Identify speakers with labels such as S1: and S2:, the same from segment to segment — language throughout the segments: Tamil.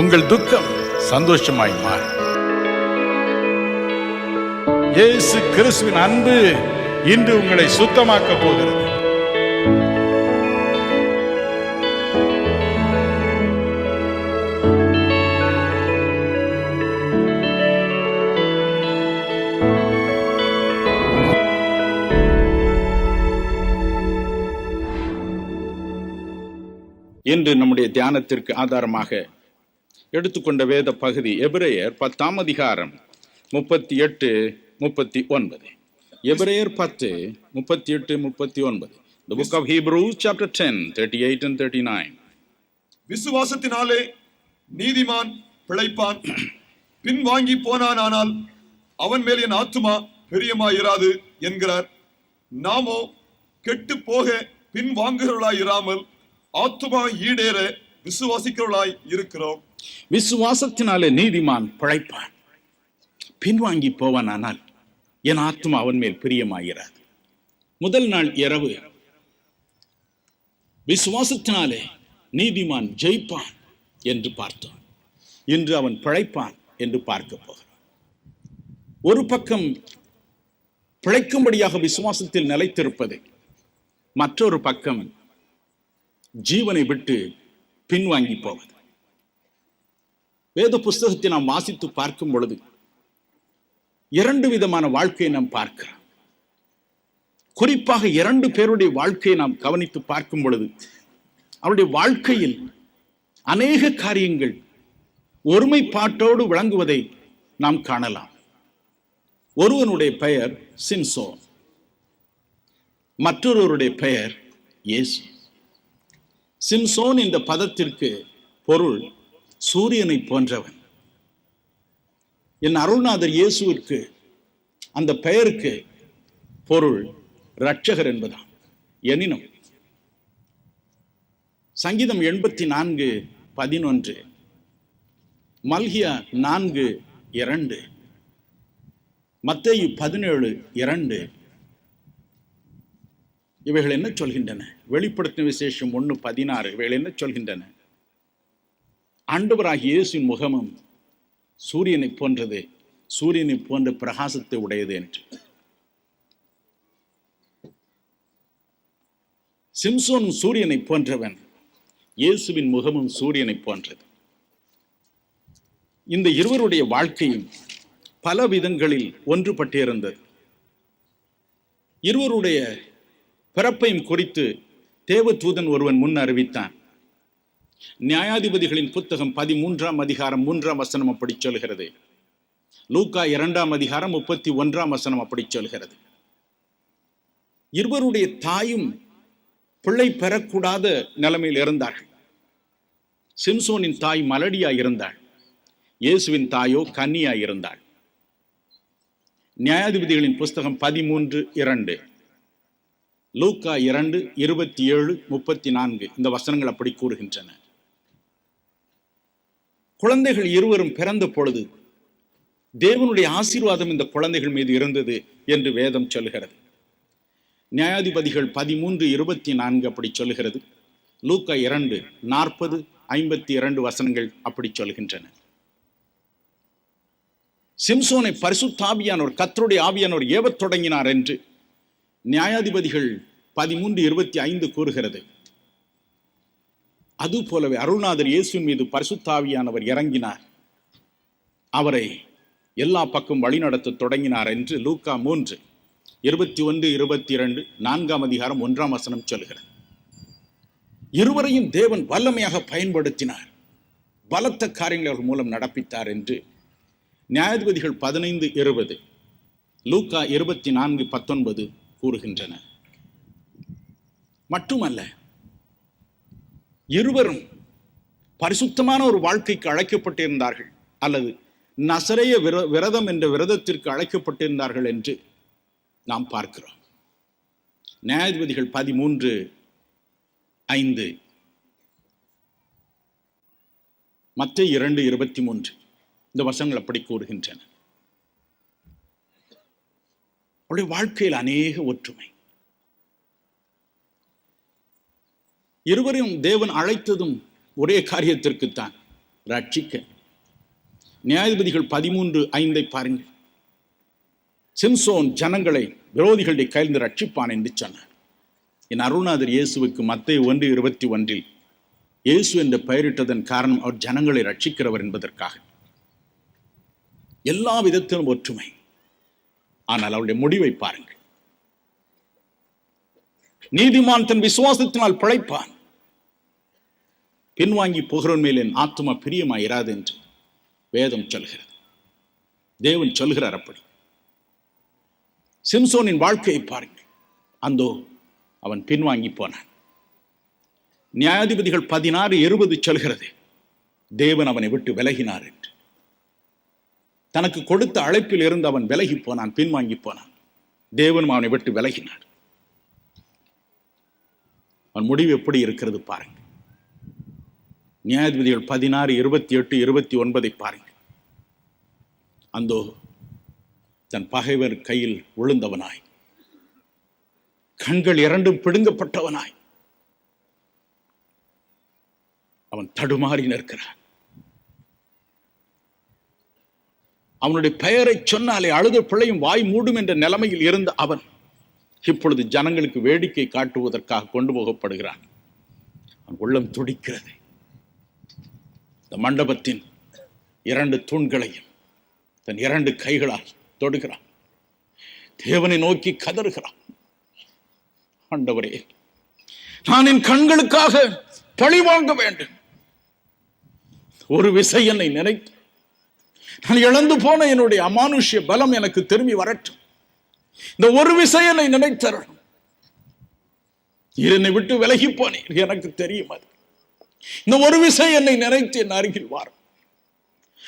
S1: உங்கள் துக்கம் சந்தோஷமாய் மாறும். இயேசு கிறிஸ்துவின் அன்பு இன்று உங்களை சுத்தமாக்க போகிறது. இன்று நம்முடைய தியானத்திற்கு ஆதாரமாக எடுத்துக்கொண்ட வேத பகுதி எபிரேயர் 10 அதிகாரம் 38-39. எபிரேயர் 10:38-39. The book of Hebrews chapter 10:38 and 39.
S2: விசுவாசத்தினாலே நீதிமான் பிழைப்பான், பின் வாங்கி போனானால் அவன் மேல் என் ஆத்துமா பிரியமாயிராது என்கிறார். நாமோ கெட்டு போக பின் வாங்குகிறவர்களாய் இராமல் ஆத்துமா ஈடேற விசுவாசிக்கிறவர்களாய் இருக்கிறோம்.
S1: விசுவாசத்தினாலே நீதிமான் பிழைப்பான், பின்வாங்கி போவானால் என் ஆத்துமா அவன் மேல் பிரியமாயிராது. முதல் நாள் இரவு விசுவாசத்தினாலே நீதிமான் ஜெயிப்பான் என்று பார்த்தோம். இன்று அவன் பிழைப்பான் என்று பார்க்க போகிறான். ஒரு பக்கம் பிழைக்கும்படியாக விசுவாசத்தில் நிலைத்திருப்பது, மற்றொரு பக்கம் ஜீவனை விட்டு பின்வாங்கி போவது. வேத புஸ்தகத்தை நாம் வாசித்து பார்க்கும் பொழுது இரண்டு விதமான வாழ்க்கையை நாம் பார்க்கிறோம். குறிப்பாக இரண்டு பேருடைய வாழ்க்கையை நாம் கவனித்து பார்க்கும் பொழுது அவருடைய வாழ்க்கையில் அநேக காரியங்கள் ஒருமைப்பாட்டோடு விளங்குவதை நாம் காணலாம். ஒருவனுடைய பெயர் சிம்சோன், மற்றொருவருடைய பெயர் இயேசு. சிம்சோன் இந்த பதத்திற்கு பொருள் சூரியனை போன்றவன். என் அருள்நாதர் இயேசுவிற்கு அந்த பெயருக்கு பொருள் இரட்சகர் என்பதாம். எனினும் சங்கீதம் 84:11, மல்கியா 4:2, மத்தேயு 17:2 இவைகள் என்ன சொல்கின்றன? வெளிப்படுத்தின விசேஷம் 1:16 இவைகள் என்ன சொல்கின்றன? ஆண்டவராகிய இயேசுவின் முகமும் சூரியனை போன்றது, சூரியனை போன்ற பிரகாசத்தை உடையது என்று. சிம்சோன் சூரியனை போன்றவன், இயேசுவின் முகமும் சூரியனை போன்றது. இந்த இருவருடைய வாழ்க்கையும் பல விதங்களில் ஒன்றுபட்டிருந்தது. இருவருடைய பிறப்பையும் குறித்து தேவதூதன் ஒருவன் முன் அறிவித்தான். நியாயாதிபதிகளின் புத்தகம் 13 அதிகாரம் 3 அப்படி சொல்கிறது. லூக்கா 2 அதிகாரம் 31 அப்படி சொல்கிறது. இருவருடைய தாயும் பிள்ளை பெறக்கூடாத நிலைமையில் இருந்தார்கள். சிம்சோனின் தாய் மலடியாய் இருந்தாள், இயேசுவின் தாயோ கன்னியாய் இருந்தாள். நியாயாதிபதிகளின் புஸ்தகம் 13:2, லூக்கா 2:27-34 இந்த வசனங்கள் அப்படி கூறுகின்றன. குழந்தைகள் இருவரும் பிறந்த பொழுது தேவனுடைய ஆசீர்வாதம் இந்த குழந்தைகள் மீது இருந்தது என்று வேதம் சொல்கிறது. நியாயாதிபதிகள் 13:24 அப்படி சொல்கிறது. லூக்கா 2:40-52 வசனங்கள் அப்படி சொல்கின்றன. சிம்சோனை பரிசுத்த ஆவியானவர், கர்த்தருடைய ஆவியானவர் ஏவத் தொடங்கினார் என்று நியாயாதிபதிகள் 13:25 கூறுகிறது. அது போலவே அருள்நாதர் இயேசுவின் மீது பரிசுத்த ஆவியானவர் இறங்கினார், அவரை எல்லா பக்கம் வழிநடத்த தொடங்கினார் என்று லூக்கா 3:21-22 4 அதிகாரம் 1 சொல்கிறது. இருவரையும் தேவன் வல்லமையாக பயன்படுத்தினார், பலத்த காரியங்களை அவர்கள் மூலம் நடப்பித்தார் என்று நியாயாதிபதிகள் 15:20, லூக்கா 24:19 கூறுகின்றன. மட்டுமல்ல, இருவரும் பரிசுத்தமான ஒரு வாழ்க்கைக்கு அழைக்கப்பட்டிருந்தார்கள், அல்லது நசரேய விரதம் என்ற விரதத்திற்கு அழைக்கப்பட்டிருந்தார்கள் என்று நாம் பார்க்கிறோம். நியாயாதிபதிகள் 13:5, மத்தேயு 2:23 இந்த வசனங்கள் அப்படி கூறுகின்றன. அவருடைய வாழ்க்கையில் அநேக ஒற்றுமை. இருவரையும் தேவன் அழைத்ததும் ஒரே காரியத்திற்குத்தான், ரட்சிக்க. நியாயாதிபதிகள் 13:5 பாருங்கள். சிம்சோன் ஜனங்களை விரோதிகளுடைய கையிலிருந்து ரட்சிப்பான் என்று சொன்னார். என் அருள்நாதர் இயேசுவுக்கு மத்தேயு 1:21 இயேசு என்று பெயரிட்டதன் காரணம் அவர் ஜனங்களை ரட்சிக்கிறவர் என்பதற்காக. எல்லா விதத்திலும் ஒற்றுமை. ஆனால் அவருடைய முடிவை பாருங்கள். நீதிமான் தன் விசுவாசத்தினால் பிழைப்பான், பின்வாங்கி போகிறவன் மேல் என் ஆத்துமா பிரியமாயிராது என்று வேதம் சொல்கிறது. தேவன் சொல்கிறார் அப்படி. சிம்சோனின் வாழ்க்கையை பாருங்கள். அந்தோ அவன் பின்வாங்கி போனான். நியாயாதிபதிகள் 16:20 சொல்கிறது, தேவன் அவனை விட்டு விலகினார் என்று. தனக்கு கொடுத்த அழைப்பில் இருந்து அவன் விலகி போனான், பின்வாங்கி போனான். தேவன் அவனை விட்டு விலகினார். அவன் முடிவு எப்படி இருக்கிறது பாருங்க. நியாயாதிபதிகள் 16:28-29 பாருங்க. அந்தோ தன் பகைவர் கையில் விழுந்தவனாய், கண்கள் இரண்டும் பிடுங்கப்பட்டவனாய் அவன் தடுமாறி நிற்கிறான். அவனுடைய பெயரை சொன்னாலே அழுத பிள்ளையும் வாய் மூடும் என்ற நிலைமையில் இருந்த அவன் இப்பொழுது ஜனங்களுக்கு வேடிக்கை காட்டுவதற்காக கொண்டு போகப்படுகிறான். அவன் உள்ளம் துடிக்கிறது. இந்த மண்டபத்தின் 2 தூண்களையும் தன் 2 கைகளால் தொடுகிறான். தேவனை நோக்கி கதறுகிறான், ஆண்டவரே, நான் என் கண்களுக்காக பழி வாங்க வேண்டும். ஒரு விசை என்னை நினைத்து நான் இழந்து போன என்னுடைய அமானுஷ்ய பலம் எனக்கு திரும்பி வரட்டும். இந்த ஒரு விசை என்னை நினைத்தரணும். என்னை விட்டு விலகி போனேன், எனக்கு தெரியும். அது இந்த ஒரு விசை என்னை நினைத்து என் அருகில் வாரும்.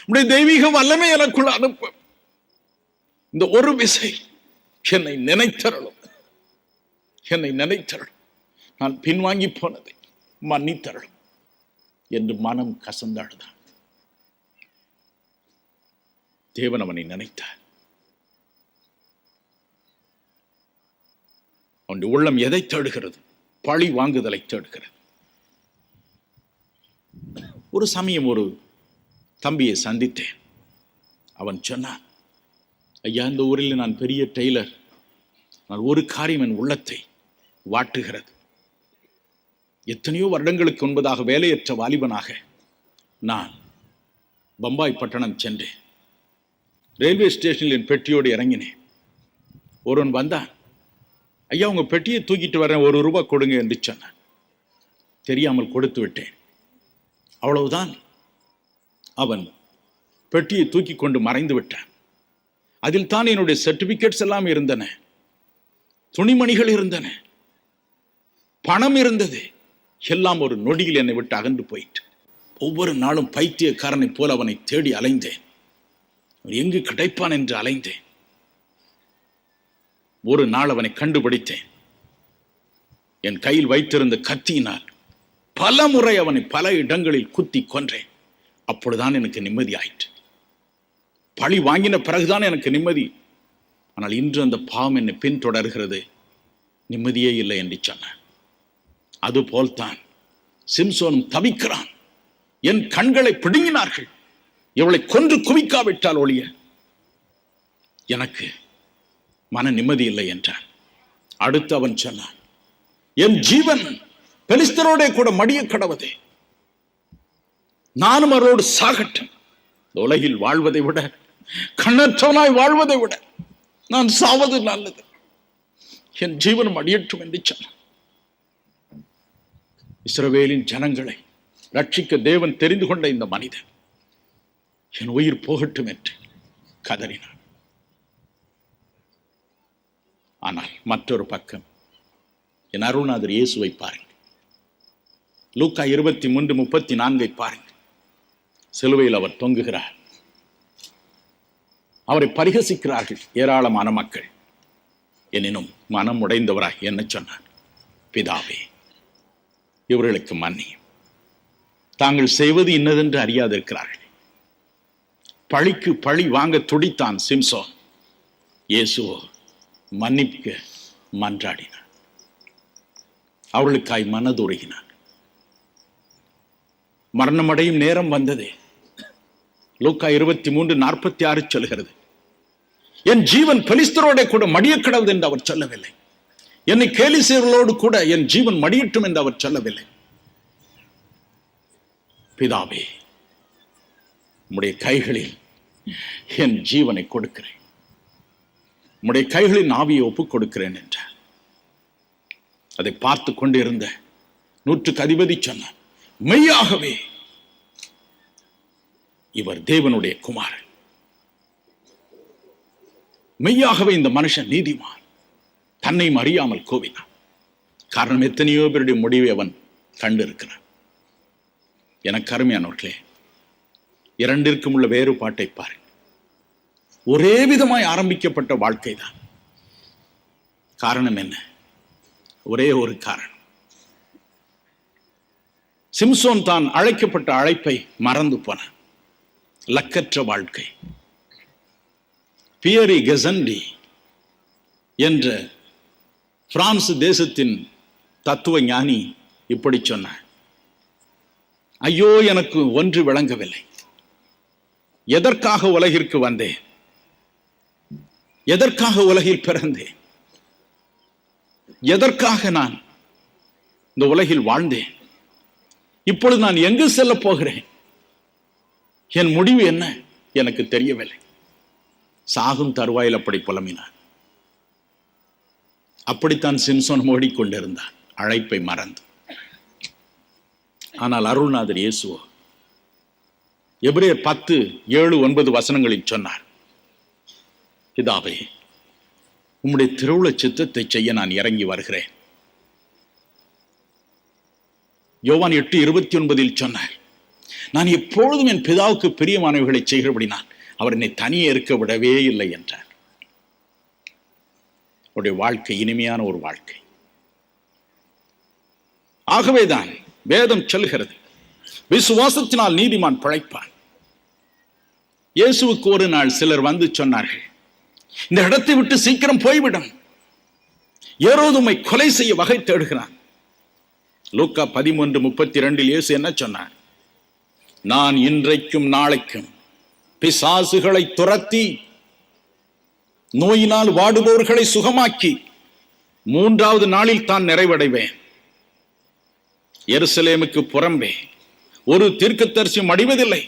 S1: உடைய தெய்வீக வல்லமை எனக்குள்ள அனுப்ப இந்த ஒரு விசை என்னை நினைத்தரணும், என்னை நினைத்தரணும். நான் பின்வாங்கி போனதை மன்னித்தரணும் என்று மனம் கசந்தாடுதான். தேவன் அவனை நினைத்தார். அவனுடைய உள்ளம் எதை தேடுகிறது? பழி வாங்குதலை தேடுகிறது. ஒரு சமயம் ஒரு தம்பியை சந்தித்தேன். அவன் சொன்னான், ஐயா, இந்த ஊரில் நான் பெரிய டெய்லர். நான் ஒரு காரியம் என் உள்ளத்தை வாட்டுகிறது. எத்தனையோ வருடங்களுக்கு முன்பதாக வேலையற்ற வாலிபனாக நான் பம்பாய் பட்டணம் சென்றேன். ரயில்வே ஸ்டேஷனில் என் பெட்டியோடு இறங்கினேன். ஒருவன் வந்தான், ஐயா, உங்க பெட்டியை தூக்கிட்டு வரேன், ₹1 கொடுங்க என்று சொன்னான். தெரியாமல் கொடுத்து விட்டேன். அவ்வளவுதான். அவன் பெட்டியை தூக்கி கொண்டு மறைந்து விட்டான். அதில் தான் என்னுடைய சர்டிபிகேட்ஸ் எல்லாம் இருந்தன, துணிமணிகள் இருந்தன, பணம் இருந்தது. எல்லாம் ஒரு நொடியில் என்னை விட்டு அகன்று போயிட்டு. ஒவ்வொரு நாளும் பைத்தியக்காரனை போல அவனை தேடி அலைந்தேன். எங்கு கிடைப்பான் என்று அலைந்தேன். ஒரு நாள் அவனை கண்டுபிடித்தேன். என் கையில் வைத்திருந்த கத்தியினால் பல முறை அவனை பல இடங்களில் குத்தி கொன்றேன். அப்பொழுதுதான் எனக்கு நிம்மதி ஆயிற்று. பழி வாங்கின பிறகுதான் எனக்கு நிம்மதி. ஆனால் இன்று அந்த பாவம் என்னை பின்தொடர்கிறது, நிம்மதியே இல்லை என்று சொன்னான். அதுபோல்தான் சிம்சோனும் தவிக்கிறான். என் கண்களை பிடுங்கினார்கள், இவளை கொன்று குவிக்காவிட்டால் ஒழிய எனக்கு மன நிம்மதி இல்லை என்றான். அடுத்து அவன் சொன்னான், என் ஜீவன் பெலிஸ்தரோட கூட மடிய கடவுதே, நானும் அவரோடு சாகட்டும். உலகில் வாழ்வதை விட, கண்ணற்றவனாய் வாழ்வதை விட நான் சாவது நல்லது. என் ஜீவனம் அடியட்டும் என்று சொன்னான். இஸ்ரவேலின் ஜனங்களை ரட்சிக்க தேவன் தெரிந்து கொண்ட இந்த மனிதன் என் உயிர் போகட்டும் என்று கதறினான். ஆனால் மற்றொரு பக்கம் என் அருள்நாதர் இயேசுவை பாருங்கள். லூக்கா 23:34 பாருங்கள். சிலுவையில் அவர் தொங்குகிறார். அவரை பரிகசிக்கிறார்கள் ஏராளமான மக்கள். எனினும் மனம் உடைந்தவராய் என்ன சொன்னார்? பிதாவே, இவர்களுக்கு மன்னியும், தாங்கள் செய்வது இன்னதென்று அறியாதிருக்கிறார்கள். பழிக்கு பழி வாங்க துடித்தான் சிம்சோன். இயேசுவோ மன்னிக்க மன்றாடினார். அவர்களுக்காய் மனதுருகினார். மரணமடையும் நேரம் வந்ததே. லூக்கா 23:46 சொல்கிறது, என் ஜீவன் பெலிஸ்தரோட கூட மடிய கடவுது என்று அவர் சொல்லவில்லை. என்னை கேலி செய்வர்களோடு கூட என் ஜீவன் மடியட்டும் என்று அவர் சொல்லவில்லை. பிதாவே, உம்முடைய கைகளில் என் ஜீவனை கொடுக்கிறேன், உம்முடைய கைகளின் ஆவியை ஒப்புக் கொடுக்கிறேன் என்றார். அதை பார்த்து கொண்டிருந்த 100க்கு அதிபதி சொன்னார், மெய்யாகவே இவர் தேவனுடைய குமாரன், மெய்யாகவே இந்த மனுஷன் நீதிமான். தன்னையும் அறியாமல் கோவினான். காரணம், எத்தனையோ பேருடைய முடிவை அவன் கண்டிருக்கிறான். எனக்கு அருமையானவர்களே, இரண்டிற்கும் உள்ள வேறுபாட்டை பாருங்கள். ஒரே விதமாய் ஆரம்பிக்கப்பட்ட வாழ்க்கை தான். காரணம் என்ன? ஒரே ஒரு காரணம். சிம்சோன் தான் அழைக்கப்பட்ட அழைப்பை மறந்து போனான். லக்கற்ற வாழ்க்கை. பியரி கெசண்டி என்ற பிரான்ஸ் தேசத்தின் தத்துவ ஞானி இப்படி சொன்னார், ஐயோ, எனக்கு ஒன்று விளங்கவில்லை. எதற்காக உலகிற்கு வந்தேன்? எதற்காக உலகில் பிறந்தேன்? எதற்காக நான் இந்த உலகில் வாழ்ந்தேன்? இப்பொழுது நான் எங்கு செல்ல போகிறேன்? என் முடிவு என்ன? எனக்கு தெரியவில்லை. சாகும் தருவாயில் அப்படி புலம்பினார். அப்படித்தான் சிம்சோன் ஓடிக்கொண்டிருந்தார், அழைப்பை மறந்து. ஆனால் அருள்நாதர் இயேசுவோ எபிரேயர் 10:7-9 வசனங்களில் சொன்னார், பிதாவே, உம்முடைய திருவுள சித்தத்தை செய்ய நான் இறங்கி வருகிறேன். யோவான் 8:29 சொன்னார், நான் எப்பொழுதும் என் பிதாவுக்கு பிரியமானவைகளை செய்கிறபடினால் அவர் என்னை தனியே இருக்க விடவே இல்லை என்றார். அவருடைய வாழ்க்கை இனிமையான ஒரு வாழ்க்கை. ஆகவேதான் வேதம் சொல்கிறது, விசுவாசத்தினால் நீதிமான் பிழைப்பான். இயேசுவுக்கு ஒரு நாள் சிலர் வந்து சொன்னார்கள், இந்த இடத்தை விட்டு சீக்கிரம் போய்விடும், ஏரோது உம்மை கொலை செய்ய வகை தேடுகிறான். லூக்கா 13:32 இயேசு என்ன சொன்னார்? நான் இன்றைக்கும் நாளைக்கும் பிசாசுகளை துரத்தி நோயினால் வாடுபவர்களை சுகமாக்கி 3வது நாளில் தான் நிறைவடைவேன். எருசலேமுக்கு புறம்பே ஒரு தீர்க்கதரிசி அடிவதில்லை.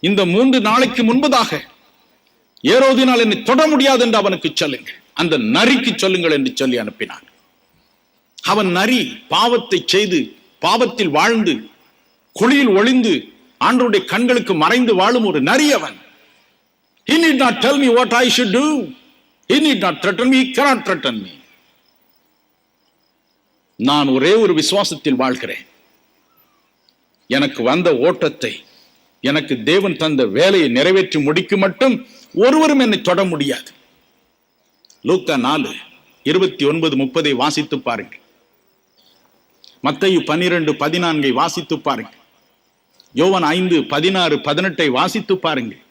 S1: இந்த 3 நாளைக்கு முன்பதாக ஏரோதினால் என்னை தொட முடியாது என்று அவனுக்கு சொல்லுங்கள், அந்த நரிக்கு சொல்லுங்கள் என்று சொல்லி அனுப்பினான். அவன் நரி பாவத்தை செய்து பாவத்தில் வாழ்ந்து குழியில் ஒளிந்து ஆண்டவருடைய கண்களுக்கு மறைந்து வாழும் ஒரு நரி அவன். He need not tell me what I should do. He need not threaten me. He cannot threaten me. நான் ஒரே ஒரு விசுவாசத்தில் வாழ்கிறேன். எனக்கு வந்த ஓட்டத்தை, எனக்கு தேவன் தந்த வேலையை நிறைவேற்றி முடிக்கும் மட்டும் ஒருவரும் என்னை தொட முடியாது. லூக்கா 4:29-30 வாசித்து பாருங்கள். மத்தேயு 12:14 வாசித்து பாருங்கள். யோவான் 5:16-18 வாசித்து பாருங்கள்.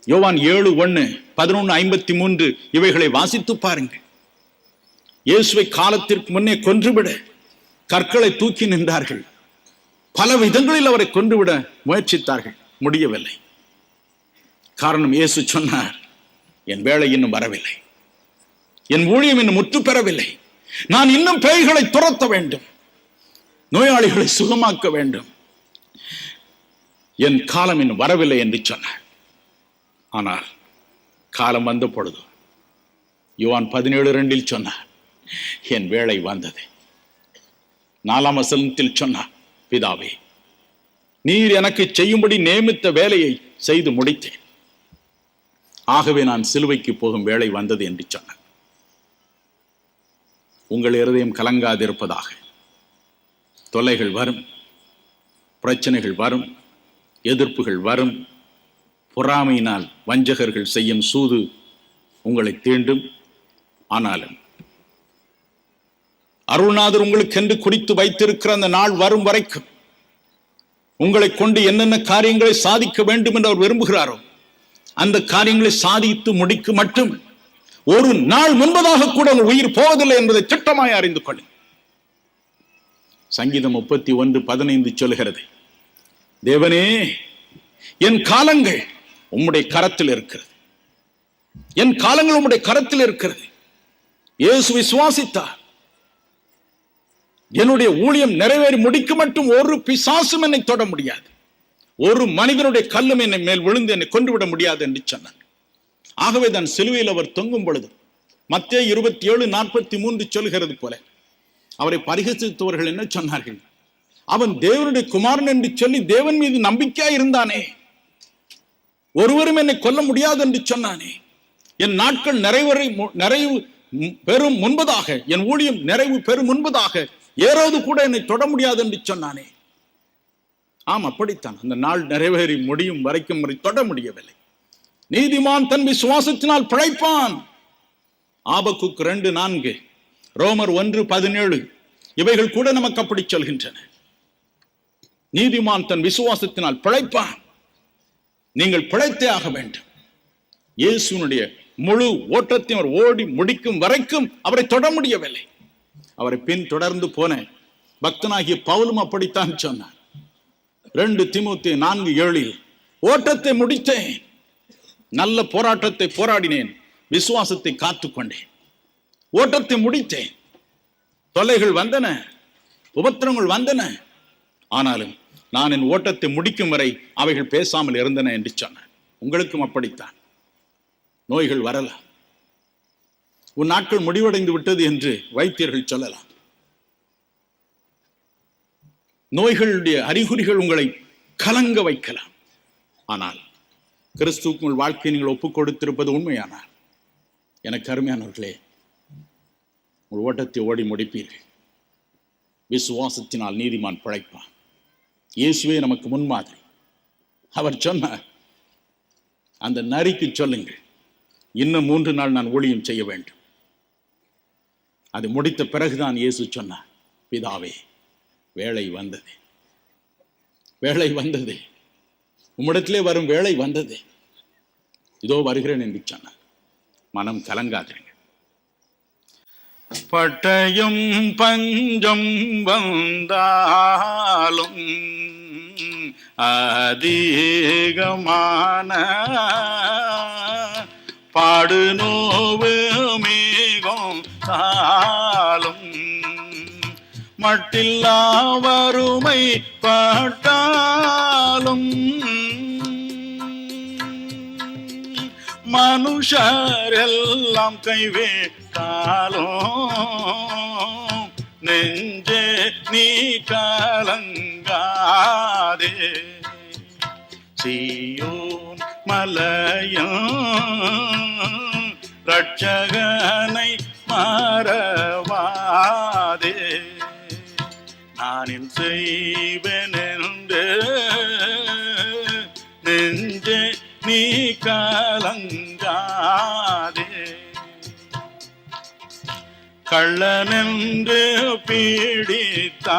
S1: யோவான் 7:1-11:53 இவைகளை வாசித்து பாருங்கள். இயேசுவை காலத்திற்கு முன்னே கொன்றுவிட கற்களை தூக்கி நின்றார்கள். பல விதங்களில் அவரை கொன்றுவிட முயற்சித்தார்கள், முடியவில்லை. காரணம், இயேசு சொன்னார், என் வேலை இன்னும் வரவில்லை, என் ஊழியம் இன்னும் முற்று பெறவில்லை, நான் இன்னும் பேய்களை துரத்த வேண்டும், நோயாளிகளை சுகமாக்க வேண்டும், என் காலம் இன்னும் வரவில்லை என்று சொன்னார். ஆனால் காலம் வந்த பொழுது யோவான் 17:2 சொன்னார், என் வேளை வந்தது. 4ஆம் வசனத்தில் சொன்னார், பிதாவே, நீர் எனக்கு செய்யும்படி நியமித்த வேலையை செய்து முடித்தேன், ஆகவே நான் சிலுவைக்கு போகும் வேளை வந்தது என்று சொன்னார். உங்கள் இருதயம் கலங்காதிருப்பதாக. தொல்லைகள் வரும், பிரச்சனைகள் வரும், எதிர்ப்புகள் வரும், பொறாமையினால் வஞ்சகர்கள் செய்யும் சூது உங்களை தீண்டும். ஆனாலும் அருள்நாதர் உங்களுக்கென்று குறித்து வைத்திருக்கிற அந்த நாள் வரும் வரைக்கும் உங்களை கொண்டு என்னென்ன காரியங்களை சாதிக்க வேண்டும் என்று அவர் விரும்புகிறாரோ அந்த காரியங்களை சாதித்து முடிக்க மட்டும் ஒரு நாள் முன்பதாக கூட உங்கள் உயிர் போவதில்லை என்பதை திட்டமாய் அறிந்து கொள்ளுங்கள். சங்கீதம் 31:15 சொல்கிறது, தேவனே, என் காலங்கள் உம்முடைய கரத்தில் இருக்கிறது. என் காலங்கள் உம்முடைய கரத்தில் இருக்கிறது. இயேசு விசுவாசித்தார். என்னுடைய ஊழியம் நிறைவேறி முடிக்க மட்டும் ஒரு பிசாசும் என்னை தொட முடியாது, ஒரு மனிதனுடைய கல்லும் என்னை மேல் விழுந்து என்னை கொண்டுவிட முடியாது என்று சொன்னார். ஆகவே தான் சிலுவையில் அவர் தொங்கும் பொழுது மத்தேயு 27:43 சொல்கிறது போல அவரை பரிகசித்தவர்கள் என்ன சொன்னார்கள்? அவன் தேவனுடைய குமாரன் என்று சொல்லி தேவன் மீது நம்பிக்கையா இருந்தானே, ஒருவரும் என்னை கொல்ல முடியாது என்று சொன்னானே, என் நாட்கள் நிறைவு பெறும் முன்பதாக, என் ஊழியம் நிறைவு பெறும் முன்பதாக ஏறோது கூட என்னை தொட முடியாது என்று சொன்னானே. ஆம், அப்படித்தான். அந்த நாள் நிறைவேறி முடியும் வரைக்கும் வரை தொட முடியவில்லை. நீதிமான் தன் விசுவாசத்தினால் பிழைப்பான். ஆபக்குக் 2:4, ரோமர் 1:17 இவைகள் கூட நமக்கு அப்படி சொல்கின்றன. நீதிமான் தன் விசுவாசத்தினால் பிழைப்பான். நீங்கள் பிழைத்தே ஆக வேண்டும். இயேசுனுடைய முழு ஓட்டத்தை அவர் ஓடி முடிக்கும் வரைக்கும் அவரை தொட முடியவில்லை. அவரை பின் தொடர்ந்து போன பக்தனாகிய பவுலும் அப்படித்தான் சொன்னார். 2 தீமோத்தேயு 4:7 ஓட்டத்தை முடித்தேன், நல்ல போராட்டத்தை போராடினேன், விசுவாசத்தை காத்துக்கொண்டேன். ஓட்டத்தை முடித்தேன். தொல்லைகள் வந்தன, உபத்திரங்கள் வந்தன, ஆனாலும் நான் என் ஓட்டத்தை முடிக்கும் வரை அவைகள் பேசாமல் இருந்தன என்று சொன்னார். உங்களுக்கும் அப்படித்தான். நோய்கள் வரலாம், உன் நாட்கள் முடிவடைந்து விட்டது என்று வைத்தியர்கள் சொல்லலாம். நோய்களுடைய அறிகுறிகள் உங்களை கலங்க வைக்கலாம். ஆனால் கிறிஸ்துவுக்கு உங்கள் வாழ்க்கையை நீங்கள் ஒப்புக் கொடுத்திருப்பது உண்மையானால், எனக்கு அருமையானவர்களே, உங்கள் ஓட்டத்தை ஓடி முடிப்பீர்கள். விசுவாசத்தினால் நீதிமான் பிழைப்பான். இயேசுவே நமக்கு முன்மாதிரி. அவர் சொன்னார், அந்த நரிக்கு சொல்லுங்கள், இன்னும் 3 நாள் நான் ஊழியம் செய்ய வேண்டும். அது முடித்த பிறகுதான் இயேசு சொன்னார், பிதாவே, வேளை வந்தது, வேளை வந்தது, உம்மிடத்திலே வரும் வேளை வந்தது, இதோ வருகிறேன் என்று சொன்னார். மனம் கலங்காதீங்க. பட்டயம் பஞ்சம் வந்தாலும் அதிகமான பாடு நோவு மிகும் தாளும் மட்டில்லா வறுமை பட்டாலும் மனுஷரெல்லாம் கைவிட்டாலும் நெஞ்சே நீ கலங்காதே. சீயோன் மலையும் ரட்சகனை மறவாதே. நான் என் செய்வேன் என்று நெஞ்சே நீ கலங்காதே. கள்ளனென்று பீடித்தாலும்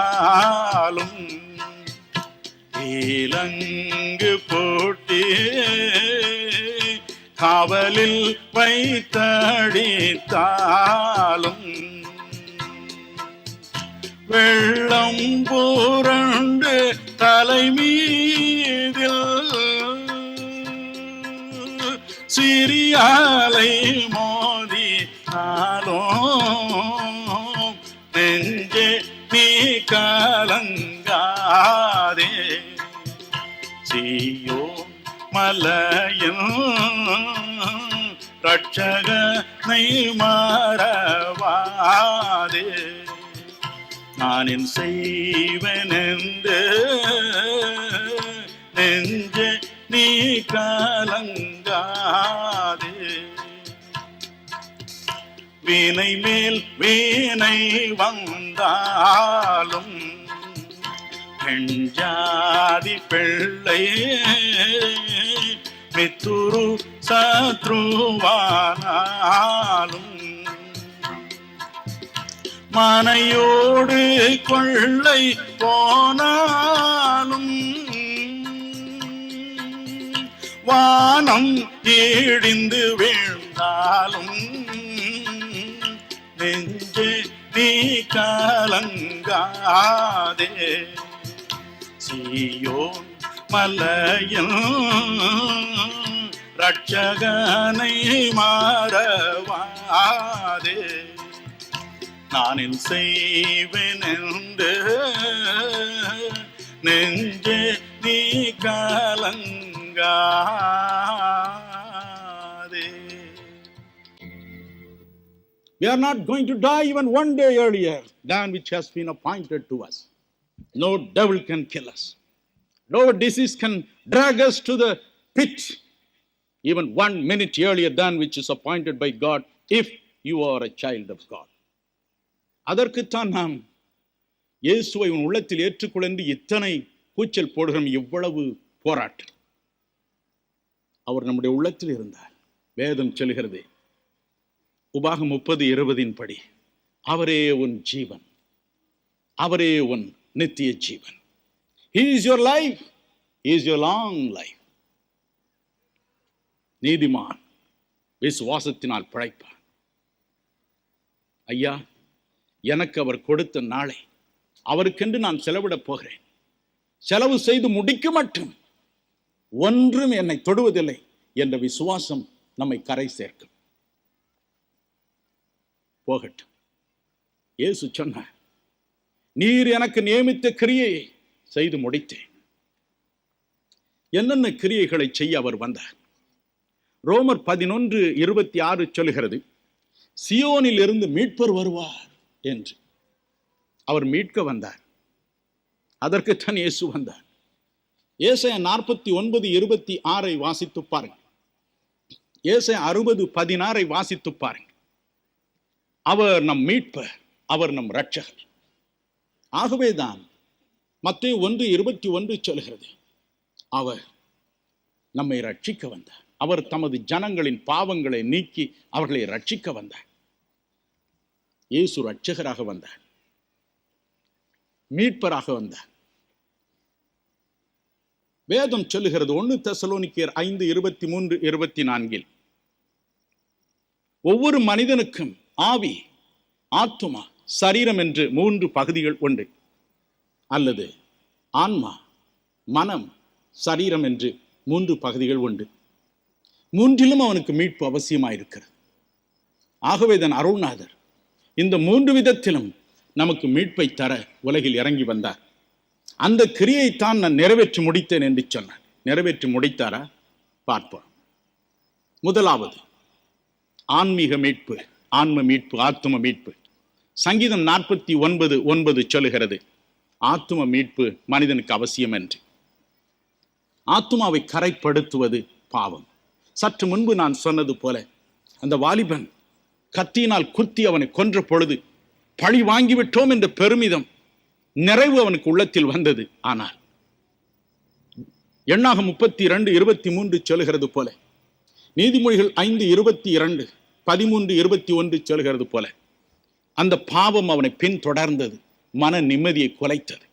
S1: இலங்கு போட்டி காவலில் வைத்தடித்தாலும் வெள்ளம் புரண்டு தலைமீதில் சிறியாலை மோதினாலும் நெஞ்சே நீ கலங்காதே. சீயோன் மலையும் ரட்சகனை மறவாதே. நான் என் செய்வேன் என்று நெஞ்சே நீ கலங்காதே. வீணை மேல் வீணை வந்தாலும் பெண்ஜாதி பிள்ளை மித்துரு சத்ருவானாலும் மனையோடு கொள்ளை போனாலும் வானம் இடிந்து வீழ்ந்தாலும் நெஞ்சே நீ கலங்காதே. சீயோன் மலையில் ரட்சகனை மாறவாதே. நானில் செய்வேன் என்று நெஞ்சே நீ கலங்காதே. We are not going to die even one day earlier than which has been appointed to us. No devil can kill us. No disease can drag us to the pit even 1 minute earlier than which is appointed by God if you are a child of God. அதற்குத்தான் நாம் இயேசுவை உன் உள்ளத்தில் ஏற்றுக்கொண்டு இத்தனை கூச்சல் போடுகிறோம், இவ்வளவு போராட்டம். அவர் நம்முடைய உள்ளத்தில் இருந்தார். வேதம் சொல்கிறது, உபாகம் 30:20 படி, அவரே உன் ஜீவன், அவரே உன் நித்திய ஜீவன். He is your life. He is your long life. நீதிமான் விசுவாசத்தினால் பிழைப்பான். ஐயா, எனக்கு அவர் கொடுத்த நாளை அவருக்கென்று நான் செலவிடப் போகிறேன். செலவு செய்து முடிக்க மட்டும் ஒன்றும் என்னை தொடுவதில்லை என்ற விசுவாசம் நம்மை கரை சேர்க்கும். போகட்டும். இயேசு சொன்னார், நீர் எனக்கு நியமித்த கிரியையை செய்து முடித்தேன். என்னென்ன கிரியைகளை செய்ய அவர் வந்தார்? ரோமர் 11:26 சொல்கிறது, சியோனில் இருந்து மீட்பர் வருவார் என்று. அவர் மீட்க வந்தார். அதற்குத்தான் இயேசு வந்தார். ஏசாயா 49:26 வாசித்து பாருங்க. ஏசாயா 60:16 வாசித்து பாருங்க. அவர் நம் மீட்பர், அவர் நம் இரட்சகர். ஆகவேதான் மத்தேயு 1:21 சொல்கிறது, அவர் நம்மை ரட்சிக்க வந்தார். அவர் தமது ஜனங்களின் பாவங்களை நீக்கி அவர்களை ரட்சிக்க வந்தார். இயேசு ரட்சகராக வந்தார், மீட்பராக வந்தார். வேதம் சொல்லுகிறது 1 தெசலோனிக்கேயர் 5:23-24, ஒவ்வொரு மனிதனுக்கும் ஆவி, ஆத்துமா, சரீரம் என்று 3 பகுதிகள் உண்டு. அல்லது ஆன்மா, மனம், சரீரம் என்று 3 பகுதிகள் உண்டு. மூன்றிலும் அவனுக்கு மீட்பு அவசியமாயிருக்கிறது. ஆகவேதான் அருள்நாதர் இந்த 3 விதத்திலும் நமக்கு மீட்பை தர உலகில் இறங்கி வந்தார். அந்த கிரியைத்தான் நான் நிறைவேற்றி முடித்தேன் என்று சொன்னார். நிறைவேற்றி முடித்தாரா? பார்ப்போம். முதலாவது ஆன்மீக மீட்பு, ஆன்ம மீட்பு, ஆத்தும மீட்பு. சங்கீதம் 49:9 சொல்லுகிறது, ஆத்தும மீட்பு மனிதனுக்கு அவசியம் என்று. ஆத்துமாவை கரைப்படுத்துவது பாவம். சற்று முன்பு நான் சொன்னது போல, அந்த வாலிபன் கத்தியினால் குத்தி அவனை கொன்ற பொழுது பழி வாங்கிவிட்டோம் என்ற பெருமிதம், நிறைவு அவனுக்கு உள்ளத்தில் வந்தது. ஆனால் எண்ணாகம் 32:23 சொல்லுகிறது போல, நீதிமொழிகள் 5:22, 13:21 சொல்லுகிறது போல, அந்த பாவம் அவனை பின் தொடர்ந்தது, மன நிம்மதியை குலைத்தது.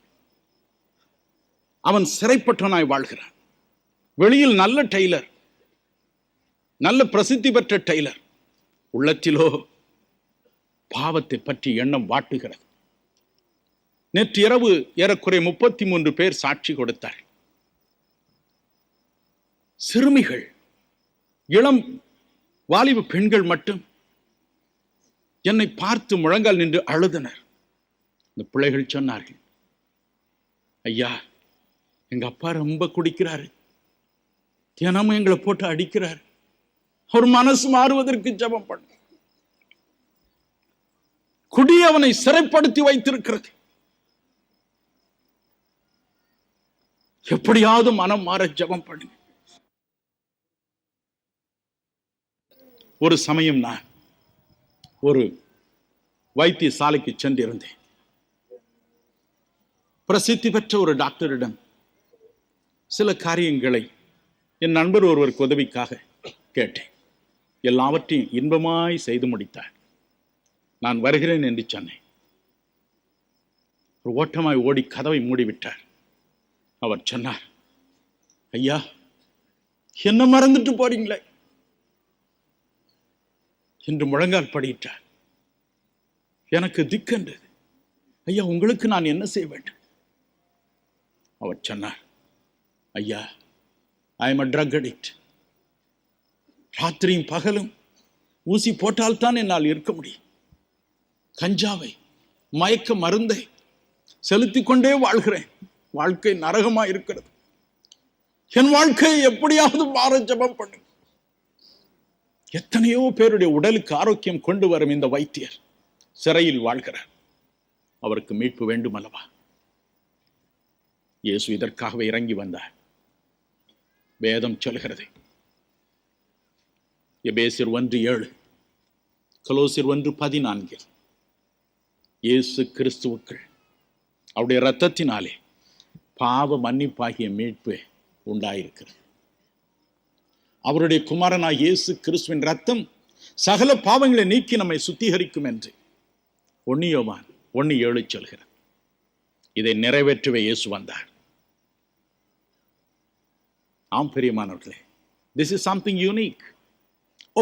S1: அவன் சிறைப்பட்டவனாய் வாழ்கிறான். வெளியில் நல்ல டெய்லர், நல்ல பிரசித்தி பெற்ற டெய்லர், உள்ளத்திலோ பாவத்தை பற்றி எண்ணம் வாட்டுகிறது. நேற்று இரவு ஏறக்குறைய 33 பேர் சாட்சி கொடுத்தார். சிறுமிகள், இளம் வாலிப பெண்கள் மட்டும் என்னை பார்த்து முழங்கால் நின்று அழுதனர். இந்த பிள்ளைகள் சொன்னார்கள், ஐயா, எங்க அப்பா ரொம்ப குடிக்கிறாரு, தினமும் எங்களை போட்டு அடிக்கிறார், அவர் மனசு மாறுவதற்கு ஜெபம் பண்ண. குடி அவனை சிறைப்படுத்தி வைத்திருக்கிறது. எப்படியாவது மனம் மாற ஜெபம் பண்ணுங்க. ஒரு சமயம் நான் ஒரு வைத்தியசாலைக்கு சென்றிருந்தேன். பிரசித்தி பெற்ற ஒரு டாக்டரிடம் சில காரியங்களை என் நண்பர் ஒருவருக்கு உதவிக்காக கேட்டேன். எல்லாவற்றையும் இன்பமாய் செய்து முடித்தார். நான் வருகிறேன் என்று சொன்னேன். ஒரு ஓட்டமாய் ஓடி கதவை மூடிவிட்டார். அவர் சொன்னார், ஐயா, என்ன மறந்துட்டு போறீங்களே என்று முழங்கால் படியிட்டார். எனக்கு திக்கென்றது. ஐயா, உங்களுக்கு நான் என்ன செய்ய வேண்டும்? அவர் சொன்னார், ஐயா, I am a drug addict. ராத்திரியும் பகலும் ஊசி போட்டால்தான் என்னால் இருக்க முடியும். கஞ்சாவை, மயக்க மருந்தை செலுத்திக் கொண்டே வாழ்கிறேன். வாழ்க்கை நரகமா இருக்கிறது. என் வாழ்க்கையை எப்படியாவது மாற ஜெபம் பண்ணு. எத்தனையோ பேருடைய உடலுக்கு ஆரோக்கியம் கொண்டு வரும் இந்த வைத்தியர் சிறையில் வாழ்கிறார். அவருக்கு மீட்பு வேண்டும் அல்லவா? இயேசு இதற்காகவே இறங்கி வந்தார். வேதம் சொல்கிறது, எபேசியர் 1:7, கொலோசியர் 1:14, இயேசு கிறிஸ்துவுக்குள் அவருடைய இரத்தத்தினாலே பாவ மன்னிப்பாகிய மீட்பு உண்டாயிருக்கிறது. அவருடைய குமாரனாய் இயேசு கிறிஸ்துவின் ரத்தம் சகல பாவங்களை நீக்கி நம்மை சுத்திகரிக்கும் என்று 1 யோவான் 1:7 சொல்கிறது. இதை நிறைவேற்றவே இயேசு வந்தார். ஆம் பிரியமானவர்களே, this is something unique.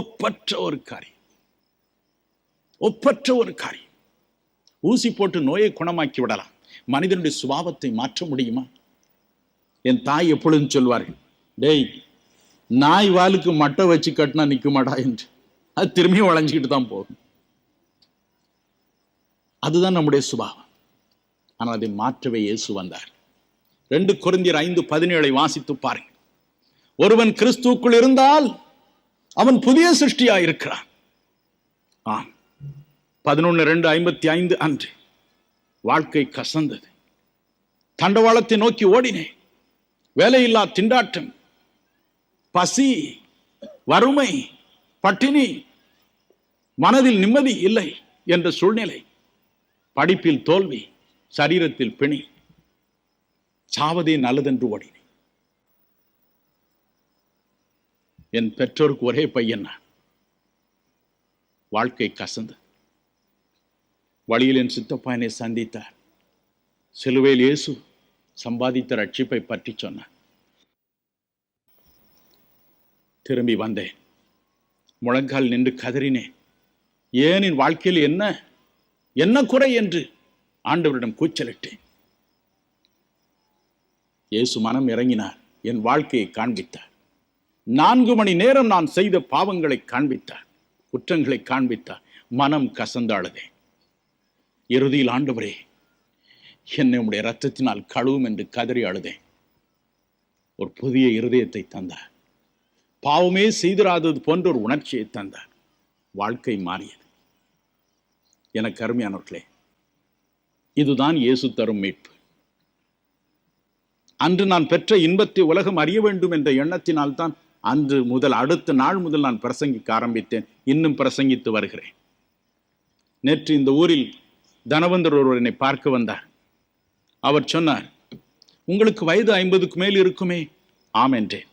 S1: ஒப்பற்ற ஒரு காரியம், ஒப்பற்ற ஒரு காரியம். ஊசி போட்டு நோயை குணமாக்கி விடலாம், மனிதனுடைய சுபாவத்தை மாற்ற முடியுமா? என் தாய் எப்பொழுதும் சொல்வார்கள், டேய், நாய் வாலுக்கு மட்டை வச்சு கட்டினா நிற்குமாடா என்று. அது திரும்பியும் வளைஞ்சிக்கிட்டு தான் போகும். அதுதான் நம்முடைய சுபாவம். ஆனால் அதை மாற்றவே இயேசு வந்தார். 2 கொரிந்தியர் 5:17 வாசித்து பாருங்கள். ஒருவன் கிறிஸ்துவுக்குள் இருந்தால் அவன் புதிய சிருஷ்டியா இருக்கிறான். 11:2:55 அன்று வாழ்க்கை கசந்தது. தண்டவாளத்தை நோக்கி ஓடினேன். வேலையில்லா திண்டாட்டம், பசி, வறுமை, பட்டினி, மனதில் நிம்மதி இல்லை என்ற சூழ்நிலை, படிப்பில் தோல்வி, சரீரத்தில் பிணி, சாவதே நல்லதென்று ஓடினேன். என் பெற்றோருக்கு ஒரே பையன் நான். வாழ்க்கை கசந்தது. வழியில் என் சித்தப்பா என்னை சந்தித்தார். சிலுவையில் இயேசு சம்பாதித்த ரட்சிப்பை பற்றி சொன்னார். திரும்பி வந்தேன். முழங்கால் நின்று கதறினேன். ஏன் என் வாழ்க்கையில் என்ன குறை என்று ஆண்டவரிடம் கூச்சலிட்டேன். இயேசு மனம் இறங்கினார். என் வாழ்க்கையை காண்பித்தார். 4 மணி நேரம் நான் செய்த பாவங்களை காண்பித்தார், குற்றங்களை காண்பித்தார். மனம் கசந்தாழுதேன். இறுதியில், ஆண்டவரே, என்னை உம்முடைய இரத்தத்தினால் கழுவும் என்று கதறி அழுதேன். ஒரு புதிய இருதயத்தை தந்தார். பாவமே செய்திராதது போன்ற ஒரு உணர்ச்சியை தந்தார். வாழ்க்கை மாறியது. எனக்கு அருமையானவர்களே, இதுதான் இயேசு தரும் மீட்பு. அன்று நான் பெற்ற இன்பத்தை உலகம் அறிய வேண்டும் என்ற எண்ணத்தினால் தான் அன்று முதல் அடுத்த நாள் முதல் நான் பிரசங்கிக்க ஆரம்பித்தேன். இன்னும் பிரசங்கித்து வருகிறேன். நேற்று இந்த ஊரில் தனவந்தர் ஒருவர் என்னை பார்க்க வந்தார். அவர் சொன்னார், உங்களுக்கு வயது 50க்கு மேல் இருக்குமே? ஆம் என்றேன்.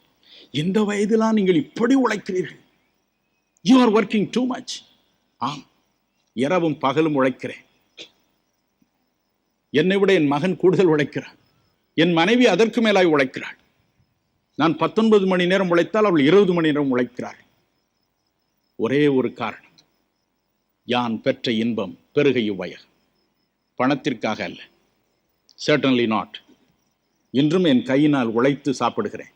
S1: இந்த வயதிலாம் நீங்கள் இப்படி உழைக்கிறீர்கள்? You are working too much. ஆம், இரவும் பகலும் உழைக்கிறேன். என்னை விட என் மகன் கூடுதல் உழைக்கிறான். என் மனைவி அதற்கு மேலாய் உழைக்கிறாள். நான் 19 மணி நேரம் உழைத்தால் அவள் 20 மணி நேரம் உழைக்கிறாள். ஒரே ஒரு காரணம், யான் பெற்ற இன்பம் பெருக இவ்வையகம். பணத்திற்காக அல்ல, certainly not. இன்றும் என் கையினால் உழைத்து சாப்பிடுகிறேன்.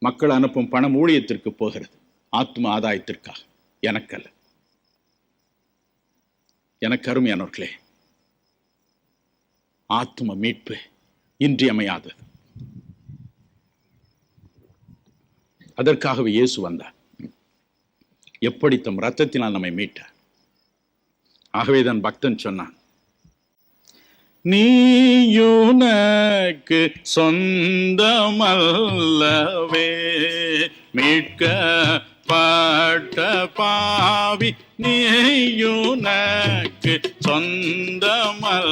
S1: மக்கள் அனுப்பும் பணம் ஊழியத்திற்கு போகிறது, ஆத்ம ஆதாயத்திற்காக, எனக்கல்ல. எனக்கு அருமையானவர்களே, ஆத்ம மீட்பு இன்றியமையாதது. அதற்காகவே இயேசு வந்தார். எப்படி தம் இரத்தத்தினால் நம்மை மீட்டார். ஆகவேதான் பக்தன் சொன்னான், நீயுனக்கு சொந்தமல்லவே, மீட்க பட்ட பாவி நீயுனக்கு சொந்தமல்லவே,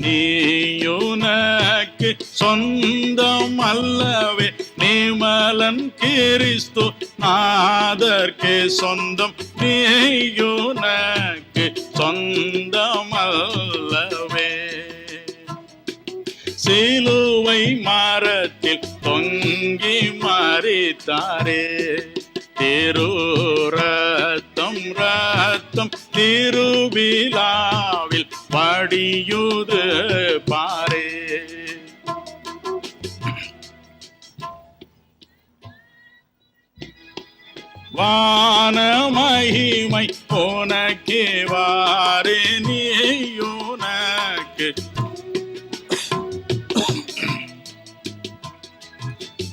S1: நீயுனக்கு சொந்தம் அல்லவே, நீமலன் கிறிஸ்து நாதர்க்கு சொந்தம், நீயுனக்கு சொந்தம் அல்லவே. சிலுவை மரத்தில் தொங்கி மரித்தாரே, ரத்தம் ரத்தம் திருவிழாவில் படியுது பார். வான மகிமை உனக்கே வாரே நீயுனக்கு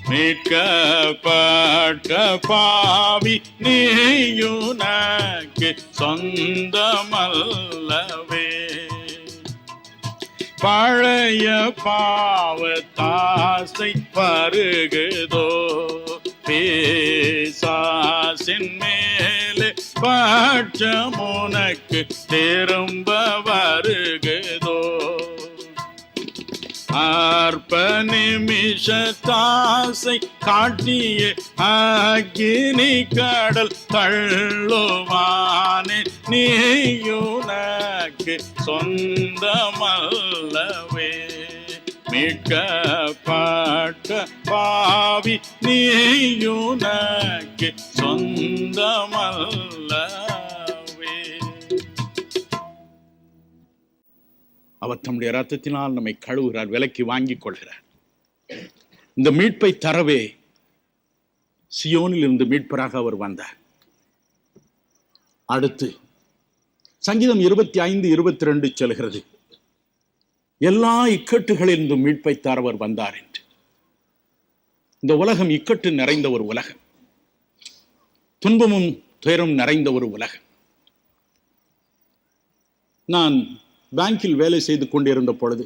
S1: மீட்கப்பட்ட பாவி நீயுனக்கு சொந்தமல்லவே. பழைய பாவத்தாசை பருகுதோ பேசாசின் மேலே பட்சம் உனக்கு திரும்ப வருகுதோ. அற்ப நிமிஷத்தாசை காட்டிய அக்கினி கடல் தள்ளுவானே நீயுனக்கு சொந்தமல்லவே. மீட்கப்பட்ட பாவி நீயுனக்கு சொந்தமல்லவே. அவர் தம்முடைய இரத்தத்தினால் நம்மை கழுவுகிறார், விலைக்கு வாங்கிக் கொள்கிறார். இந்த மீட்பை தரவே சியோனில் இருந்து மீட்பராக அவர் வந்தார். அடுத்து சங்கீதம் 25:22 சொல்கிறது, எல்லா இக்கட்டுகளிலிருந்தும் மீட்பை தர அவர் வந்தார் என்று. இந்த உலகம் இக்கட்டு நிறைந்த ஒரு உலகம், துன்பமும் துயரும் நிறைந்த ஒரு உலகம். நான் பேங்கில் வேலை செய்து கொண்டிருந்த பொழுது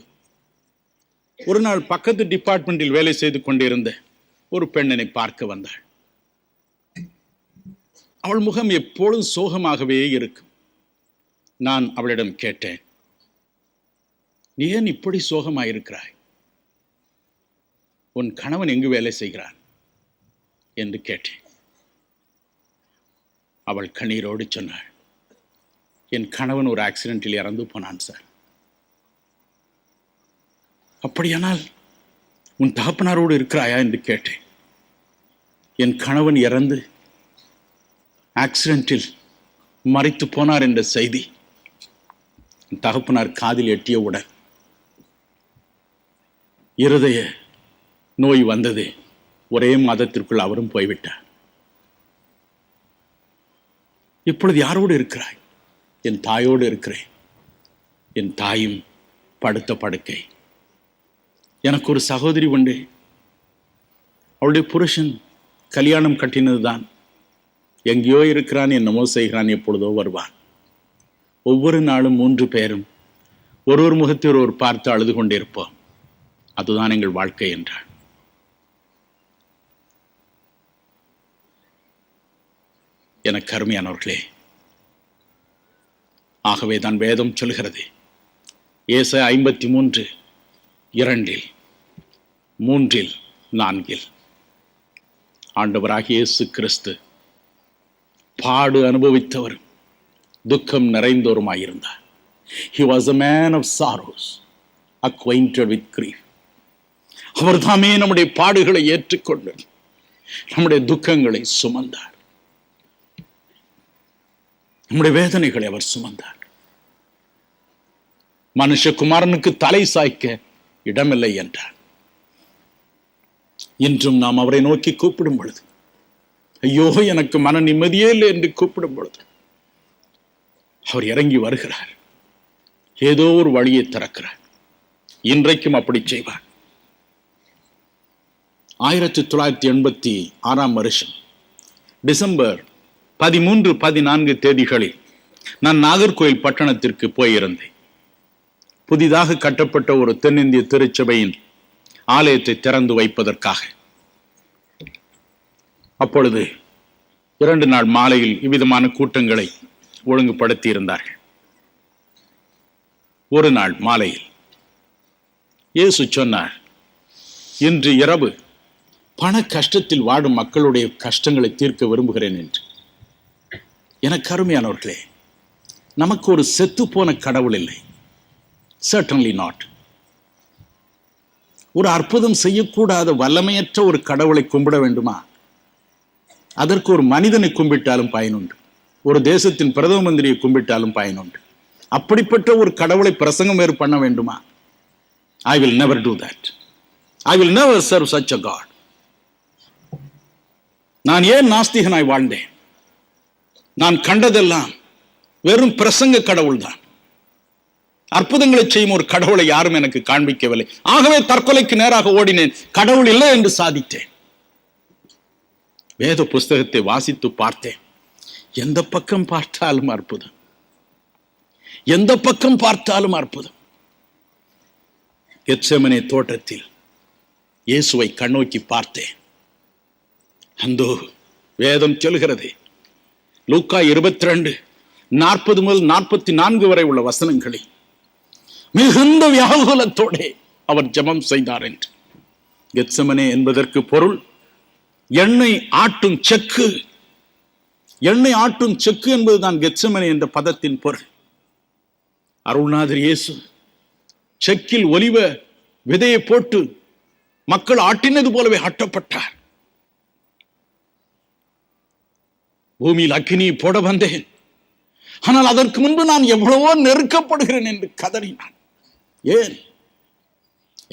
S1: ஒரு நாள் பக்கத்து டிபார்ட்மெண்டில் வேலை செய்து கொண்டிருந்த ஒரு பெண்ணனை பார்க்க வந்தாள். அவள் முகம் எப்பொழுதும் சோகமாகவே இருக்கும். நான் அவளிடம் கேட்டேன், நீ ஏன் இப்படி சோகமாயிருக்கிறாய்? உன் கணவன் எங்கு வேலை செய்கிறான் என்று கேட்டேன். அவள் கண்ணீரோடு சொன்னாள், என் கணவன் ஒரு ஆக்சிடென்ட்டில் இறந்து போனான் சார். அப்படியானால் உன் தகப்பனாரோடு இருக்கிறாயா என்று கேட்டேன். என் கணவன் இறந்து ஆக்சிடென்ட்டில் மரித்து போனார் என்ற செய்தி தகப்பனார் காதில் எட்டியவுடன் இருதய நோய் வந்தது. ஒரே மாதத்திற்குள் அவரும் போய்விட்டார். இப்பொழுது யாரோடு இருக்கிறாய்? என் தாயோடு இருக்கிறேன். என் தாயும் படுத்த படுக்கை. எனக்கு ஒரு சகோதரி உண்டு. அவளுடைய புருஷன் கல்யாணம் கட்டினதுதான். எங்கேயோ இருக்கிறான், என்னமோ செய்கிறான், எப்பொழுதோ வருவான். ஒவ்வொரு நாளும் 3 பேரும் ஒரு முகத்தை ஒரு பார்த்து அழுது கொண்டிருப்போம். அதுதான் எங்கள் வாழ்க்கை என்றார். எனக்கு அருமையானவர்களே, ஆகவே தான் வேதம் சொல்கிறது, ஏசாயா 53:2, 3, 4 ஆண்டவராகிய இயேசு கிறிஸ்து பாடு அனுபவித்தவரும் துக்கம் நிறைந்தவருமாயிருந்தார். He was a man of sorrows, acquainted with grief. அவர் தாமே நம்முடைய பாடுகளை ஏற்றுக்கொண்டு நம்முடைய துக்கங்களை சுமந்தார். நம்முடைய வேதனைகளை அவர் சுமந்தார். மனுஷகுமாரனுக்கு தலை சாய்க்க இடமில்லை என்றார். இன்றும் நாம் அவரை நோக்கி கூப்பிடும் பொழுது, ஐயோ எனக்கு மன நிம்மதியே இல்லை என்று கூப்பிடும் பொழுது அவர் இறங்கி வருகிறார். ஏதோ ஒரு வழியை திறக்கிறார். இன்றைக்கும் அப்படி செய்வார். 1986 வருஷம் டிசம்பர் 13, 14 தேதிகளில் நான் நாகர்கோயில் பட்டணத்திற்கு போயிருந்தேன். புதிதாக கட்டப்பட்ட ஒரு தென்னிந்திய திருச்சபையின் ஆலயத்தை திறந்து வைப்பதற்காக. அப்பொழுது 2 நாள் மாலையில் இவ்விதமான கூட்டங்களை ஒழுங்குபடுத்தி இருந்தார்கள். ஒரு நாள் மாலையில் இயேசு சொன்னார், இன்று இரவு பண கஷ்டத்தில் வாடும் மக்களுடைய கஷ்டங்களை தீர்க்க விரும்புகிறேன் என்று. எனக்கு அருமையானவர்களே, நமக்கு ஒரு செத்து போன கடவுள் இல்லை. Certainly not. ஒரு அற்புதம் செய்யக்கூடாத வல்லமையற்ற ஒரு கடவுளை கும்பிட வேண்டுமா? அதற்கு ஒரு மனிதனை கும்பிட்டாலும் பயனுண்டு. ஒரு தேசத்தின் பிரதம மந்திரியை கும்பிட்டாலும் பயனுண்டு. அப்படிப்பட்ட ஒரு கடவுளை பிரசங்கம் வேறு பண்ண வேண்டுமா? I will never do that. I will never serve such a God. நான் ஏன் நாஸ்திகனாய் வாழ்ந்தேன்? நான் கண்டதெல்லாம் வெறும் பிரசங்க கடவுள் தான். அற்புதங்களை செய்யும் ஒரு கடவுளை யாரும் எனக்கு காண்பிக்கவில்லை. ஆகவே தற்கொலைக்கு நேராக ஓடினேன். கடவுள் இல்லை என்று சாதித்தேன். வேத புஸ்தகத்தை வாசித்து பார்த்தேன். எந்த பக்கம் பார்த்தாலும் அற்புதம், எந்த பக்கம் பார்த்தாலும் அற்புதம். கெத்செமனே தோட்டத்தில் இயேசுவை கண்ணோக்கி பார்த்தேன். அந்தோ வேதம் சொல்கிறது, லூக்கா 22:40 முதல் 44 வரை உள்ள வசனங்களில் மிகுந்த வியாகுலத்தோட அவர் ஜெபம் செய்தார் என்று. கெத்செமனே என்பதற்கு பொருள் எண்ணெய் ஆட்டும் செக்கு. எண்ணெய் ஆட்டும் செக்கு என்பதுதான் கெத்செமனே என்ற பதத்தின் பொருள். அருள்நாதர் இயேசு செக்கில் ஒலிவ விதையை போட்டு மக்கள் ஆட்டினது போலவே ஆட்டப்பட்டார். பூமியில் அக்கினி போட வந்தேன், ஆனால் அதற்கு முன்பு நான் எவ்வளவோ நெருக்கப்படுகிறேன் என்று கதறினான். ஏன்?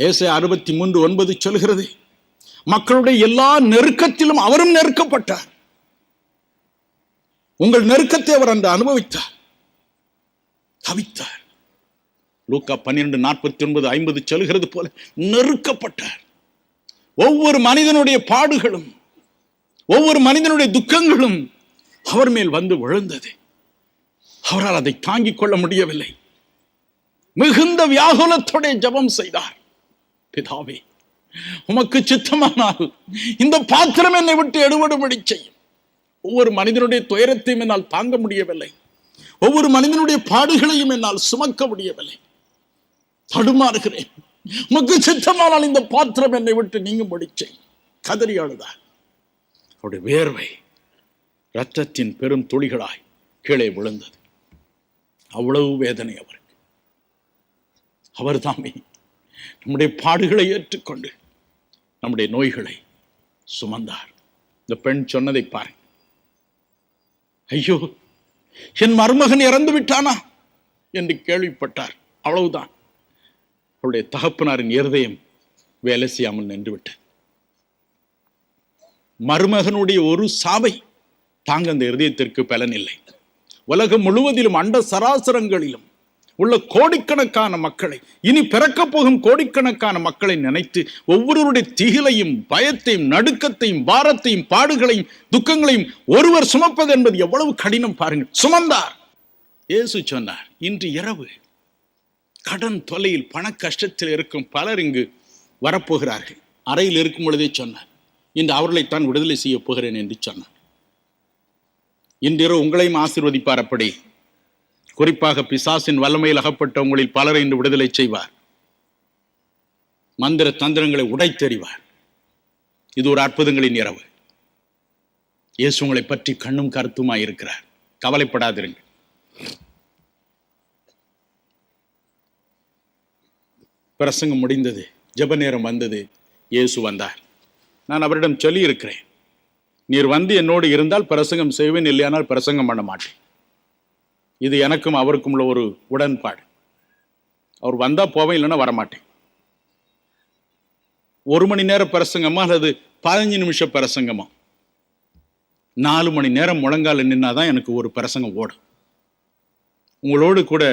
S1: ஏசாயா 63:9 சொல்கிறது, மக்களுடைய எல்லா நெருக்கத்திலும் அவரும் நெருக்கப்பட்டார். உங்கள் நெருக்கத்தை அவர் அன்று அனுபவித்தார், தவித்தார். லூக்கா 12:49-50 சொல்கிறது போல நெருக்கப்பட்டார். ஒவ்வொரு மனிதனுடைய பாடுகளும், ஒவ்வொரு மனிதனுடைய துக்கங்களும் அவர் மேல் வந்து விழுந்தது. அவரால் அதை தாங்கிக் கொள்ள முடியவில்லை. மிகுந்த வியாகுலத்தோட ஜெபம் செய்தார். பிதாவே, உமக்கு சித்தமானால் இந்த பாத்திரம் என்னை விட்டு எடுபடும்படி செய்யும். ஒவ்வொரு மனிதனுடைய துயரத்தையும் என்னால் தாங்க முடியவில்லை. ஒவ்வொரு மனிதனுடைய பாடுகளையும் என்னால் சுமக்க முடியவில்லை. தடுமாறுகிறேன். உமக்கு சித்தமானால் இந்த பாத்திரம் என்னை விட்டு நீங்கும்படி செய்யும். கதறி அழுதார். அவருடைய வேர்வை இரத்தத்தின் பெரும் துளிகளாய் கீழே விழுந்தது. அவ்வளவு வேதனை அவருக்கு. அவர் தாமே நம்முடைய பாடுகளை ஏற்றுக்கொண்டு நம்முடைய நோய்களை சுமந்தார். இந்த பெண் சொன்னதை பாருங்க. ஐயோ, என் மருமகன் இறந்து விட்டானா என்று கேள்விப்பட்டார். அவ்வளவுதான். அவருடைய தகப்பனாரின் இருதயம் வேலை செய்யாமல் நின்று விட்டது. மருமகனுடைய ஒரு சாவை தாங்க அந்த இருதயத்திற்கு பலன் இல்லை. உலகம் முழுவதிலும் அண்ட சராசரங்களிலும் உள்ள கோடிக்கணக்கான மக்களை, இனி பிறக்கப் போகும் கோடிக்கணக்கான மக்களை நினைத்து ஒவ்வொருவருடைய திகிலையும், பயத்தையும், நடுக்கத்தையும், பாரத்தையும், பாடுகளையும், துக்கங்களையும் ஒருவர் சுமப்பது என்பது எவ்வளவு கடினம் பாருங்கள். சுமந்தார். இயேசு சொன்னார், இன்று இரவு கடன் தொல்லையில் பண கஷ்டத்தில் இருக்கும் பலர் இங்கு வரப்போகிறார்கள். அறையில் இருக்கும் பொழுதே சொன்னார், இன்று அவர்களைத்தான் விடுதலை செய்ய போகிறேன் என்று சொன்னார். இன்றிரவு உங்களையும் ஆசீர்வதிப்பார். அப்படி குறிப்பாக பிசாசின் வல்லமையில் அகப்பட்ட உங்களில் பலரை இன்று விடுதலை செய்வார். மந்திர தந்திரங்களை உடைத்தெறிவார். இது ஒரு அற்புதங்களின் இரவு. இயேசு உங்களை பற்றி கண்ணும் கருத்துமாய் இருக்கிறார். கவலைப்படாதிருங்க. பிரசங்கம் முடிந்தது, ஜெப நேரம் வந்தது. இயேசு வந்தார். நான் அவரிடம் சொல்லி இருக்கிறேன், நீர் வந்து என்னோடு இருந்தால் பிரசங்கம் செய்வேன், இல்லையானால் பிரசங்கம் பண்ண மாட்டேன். இது எனக்கும் அவருக்கும் உள்ள ஒரு உடன்பாடு. அவர் வந்தா போவேன், இல்லைன்னா வரமாட்டேன். 1 மணி நேர பிரசங்கமா அல்லது 15 நிமிஷம் பிரசங்கமா, 4 மணி நேரம் முழங்கால நின்னாதான் எனக்கு ஒரு பிரசங்கம் ஓடும். உங்களோடு கூட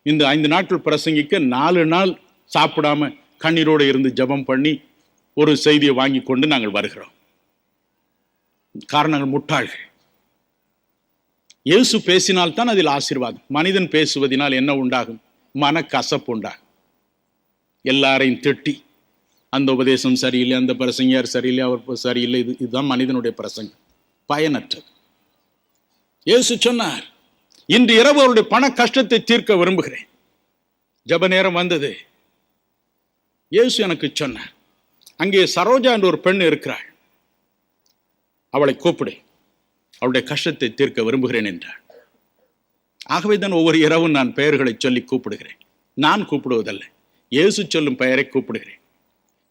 S1: இந்த 5 நாட்கள் பிரசங்கிக்க 4 நாள் சாப்பிடாம கண்ணீரோடு இருந்து ஜெபம் பண்ணி ஒரு செய்தியை வாங்கி கொண்டு நாங்கள் வருகிறோம். காரணங்கள் முட்டாள்கள். இயேசு பேசினால்தான் அதில் ஆசீர்வாதம். மனிதன் பேசுவதனால் என்ன உண்டாகும்? மனக்கசப்பு உண்டாகும். எல்லாரையும் திட்டி, அந்த உபதேசம் சரியில்லை, அந்த பிரசங்கியார் சரியில்லை, அவர் சரியில்லை, இதுதான் மனிதனுடைய பிரசங்கம், பயனற்றது. இயேசு சொன்னார், இன்று இரவு அவருடைய பண கஷ்டத்தை தீர்க்க விரும்புகிறேன். ஜெப நேரம் வந்தது. இயேசு எனக்கு சொன்னார், அங்கே சரோஜா என்ற ஒரு பெண் இருக்கிறாள், அவளை கூப்பிடு, அவளுடைய கஷ்டத்தை தீர்க்க விரும்புகிறேன் என்றார். ஆகவே தான் ஒவ்வொரு இரவும் நான் பெயர்களை சொல்லி கூப்பிடுகிறேன். நான் கூப்பிடுவதல்ல, இயேசு சொல்லும் பெயரை கூப்பிடுகிறேன்.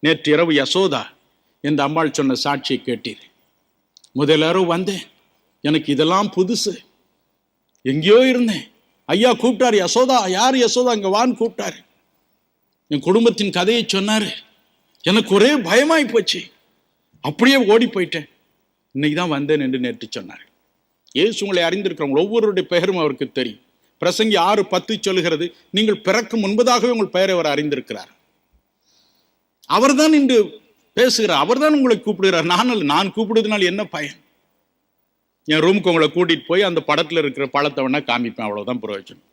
S1: நேற்று இரவு யசோதா என்ற அம்மாள் சொன்ன சாட்சியை கேட்டீர். முதல் இரவு வந்தேன், எனக்கு இதெல்லாம் புதுசு, எங்கேயோ இருந்தேன். ஐயா கூப்பிட்டாரு, யசோதா. யார் யசோதா? அங்க வான்னு கூப்பிட்டாரு. என் குடும்பத்தின் கதையை சொன்னாரு. எனக்கு ஒரே பயமாய் போச்சு. அப்படியே ஓடி போயிட்டேன். இன்னைக்கு தான் வந்தேன் என்று நேற்று சொன்னார். இயேசு உங்களை அறிந்திருக்கிறவங்க ஒவ்வொருடைய பெயரும் அவருக்கு தெரியும். பிரசங்கி 6:10 சொல்லுகிறது, நீங்கள் பிறக்கும் முன்பதாகவே உங்கள் பெயரை அவர் அறிந்திருக்கிறார். அவர்தான் இன்று பேசுகிறார், அவர்தான் உங்களை கூப்பிடுகிறார். நான் கூப்பிடுவதனால் என்ன பயன்? என் ரூமுக்கு உங்களை கூட்டிட்டு போய் அந்த படத்துல இருக்கிற பழத்தை வேணா காமிப்பேன், அவ்வளவுதான் பிரயோஜனம்.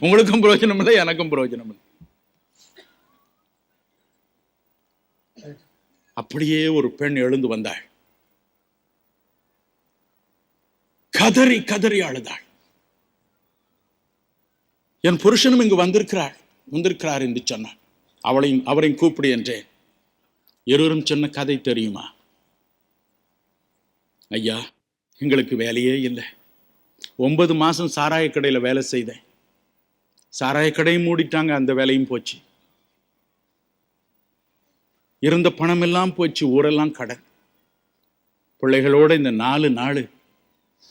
S1: உங்களுக்கும் பிரயோஜனம் இல்லை, எனக்கும் பிரயோஜனம் இல்லை. அப்படியே ஒரு பெண் எழுந்து வந்தாள், கதறி கதறி அழுதாள். என் புருஷனும் இங்கு வந்திருக்கிறார் என்று சொன்னான். அவரையும் கூப்பிடு என்றேன். இருவரும் சொன்ன கதை தெரியுமா? ஐயா, எங்களுக்கு வேலையே இல்லை. 9 மாசம் சாராய கடையில் வேலை செய்தேன். சாராய கடையும் மூடிட்டாங்க, அந்த வேலையும் போச்சு. இருந்த பணம் எல்லாம் போச்சு, ஊரெல்லாம் கடன். பிள்ளைகளோட இந்த 4 நாள்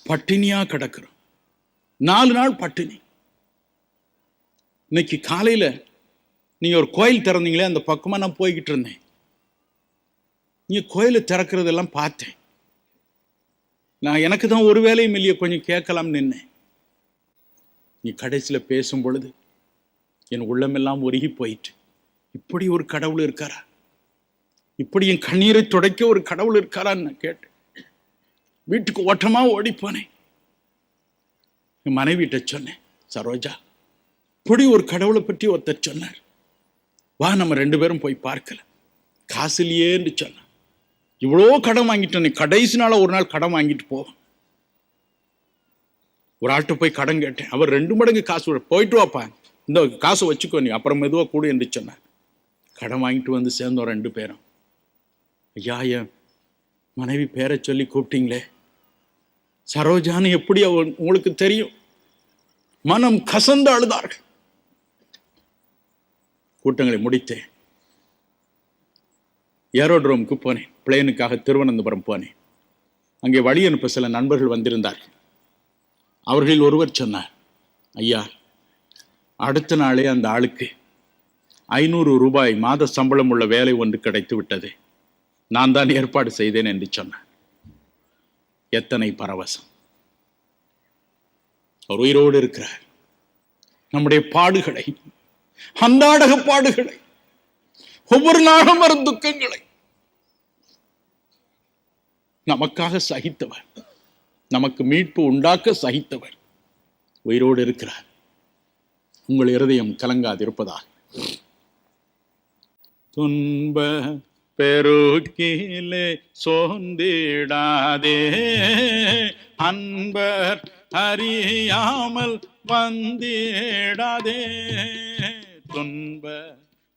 S1: பட்டினியா கிடக்கிறோம். 4 நாள் பட்டினி. இன்னைக்கு காலையில நீங்க ஒரு கோயில் திறந்தீங்களே, அந்த பக்கமா நான் போய்கிட்டு இருந்தேன். நீங்க கோயிலை திறக்கிறதெல்லாம் பார்த்தேன். நான் எனக்கு தான் ஒரு வேலையும் இல்லையே, கொஞ்சம் கேட்கலாம் நின்னேன். நீ கடைசியில் பேசும் பொழுது என் உள்ளமெல்லாம் உருகி போயிட்டு, இப்படி ஒரு கடவுள் இருக்காரா, இப்படி என் கண்ணீரை துடைக்க ஒரு கடவுள் இருக்காரான்னு கேட்டேன். வீட்டுக்கு ஓட்டமா ஓடி போனேன். என் மனைவிட்ட சொன்னேன், சரோஜா, இப்படி ஒரு கடவுளை பற்றி ஒருத்தர் சொன்னார், வா நம்ம 2 பேரும் போய் பார்க்கல. காசு இல்லையேன்னு சொன்னான். இவ்வளோ கடன் வாங்கிட்டேன், கடைசி நாள ஒரு நாள் கடன் வாங்கிட்டு போவோம். ஒரு ஆள்கிட்ட போய் கடன் கேட்டேன். அவர் 2 மடங்கு காசு, போயிட்டு வாப்பா, இந்த காசை வச்சுக்கோ, நீ அப்புறம் மெதுவா கூடு என்று சொன்னார். கடன் வாங்கிட்டு வந்து சேர்ந்தோம் 2 பேரும். ஐயா, என் மனைவி பேரை சொல்லி கூப்பிட்டீங்களே, சரோஜான்னு எப்படி உங்களுக்கு தெரியும்? மனம் கசந்து அழுதார்கள். கூட்டங்களை முடித்தேன். ஏரோட்ரோமுக்கு போனேன். பிளேனுக்காக திருவனந்தபுரம் போனேன். அங்கே வழி அனுப்ப சில நண்பர்கள் வந்திருந்தார்கள். அவர்களில் ஒருவர் சொன்னார், ஐயா, அடுத்த நாளே அந்த ஆளுக்கு 500 ரூபாய் மாத சம்பளம் உள்ள வேலை ஒன்று கிடைத்து விட்டது, நான் தான் ஏற்பாடு செய்தேன் என்று சொன்னார். எத்தனை பரவசம்! அவர் உயிரோடு இருக்கிறார். நம்முடைய பாடுகளை, அன்றாட பாடுகளை, ஒவ்வொரு நாளும் வரும் துக்கங்களை நமக்காக சகித்தவர், நமக்கு மீட்பு உண்டாக்க சகித்தவர் உயிரோடு இருக்கிறார். உங்கள் இருதயம் கலங்காதிருப்பதாக. துன்ப பெருக்கிலே சோர்ந்திடாதே, அன்பர் அறியாமல் வந்திடாதே. துன்ப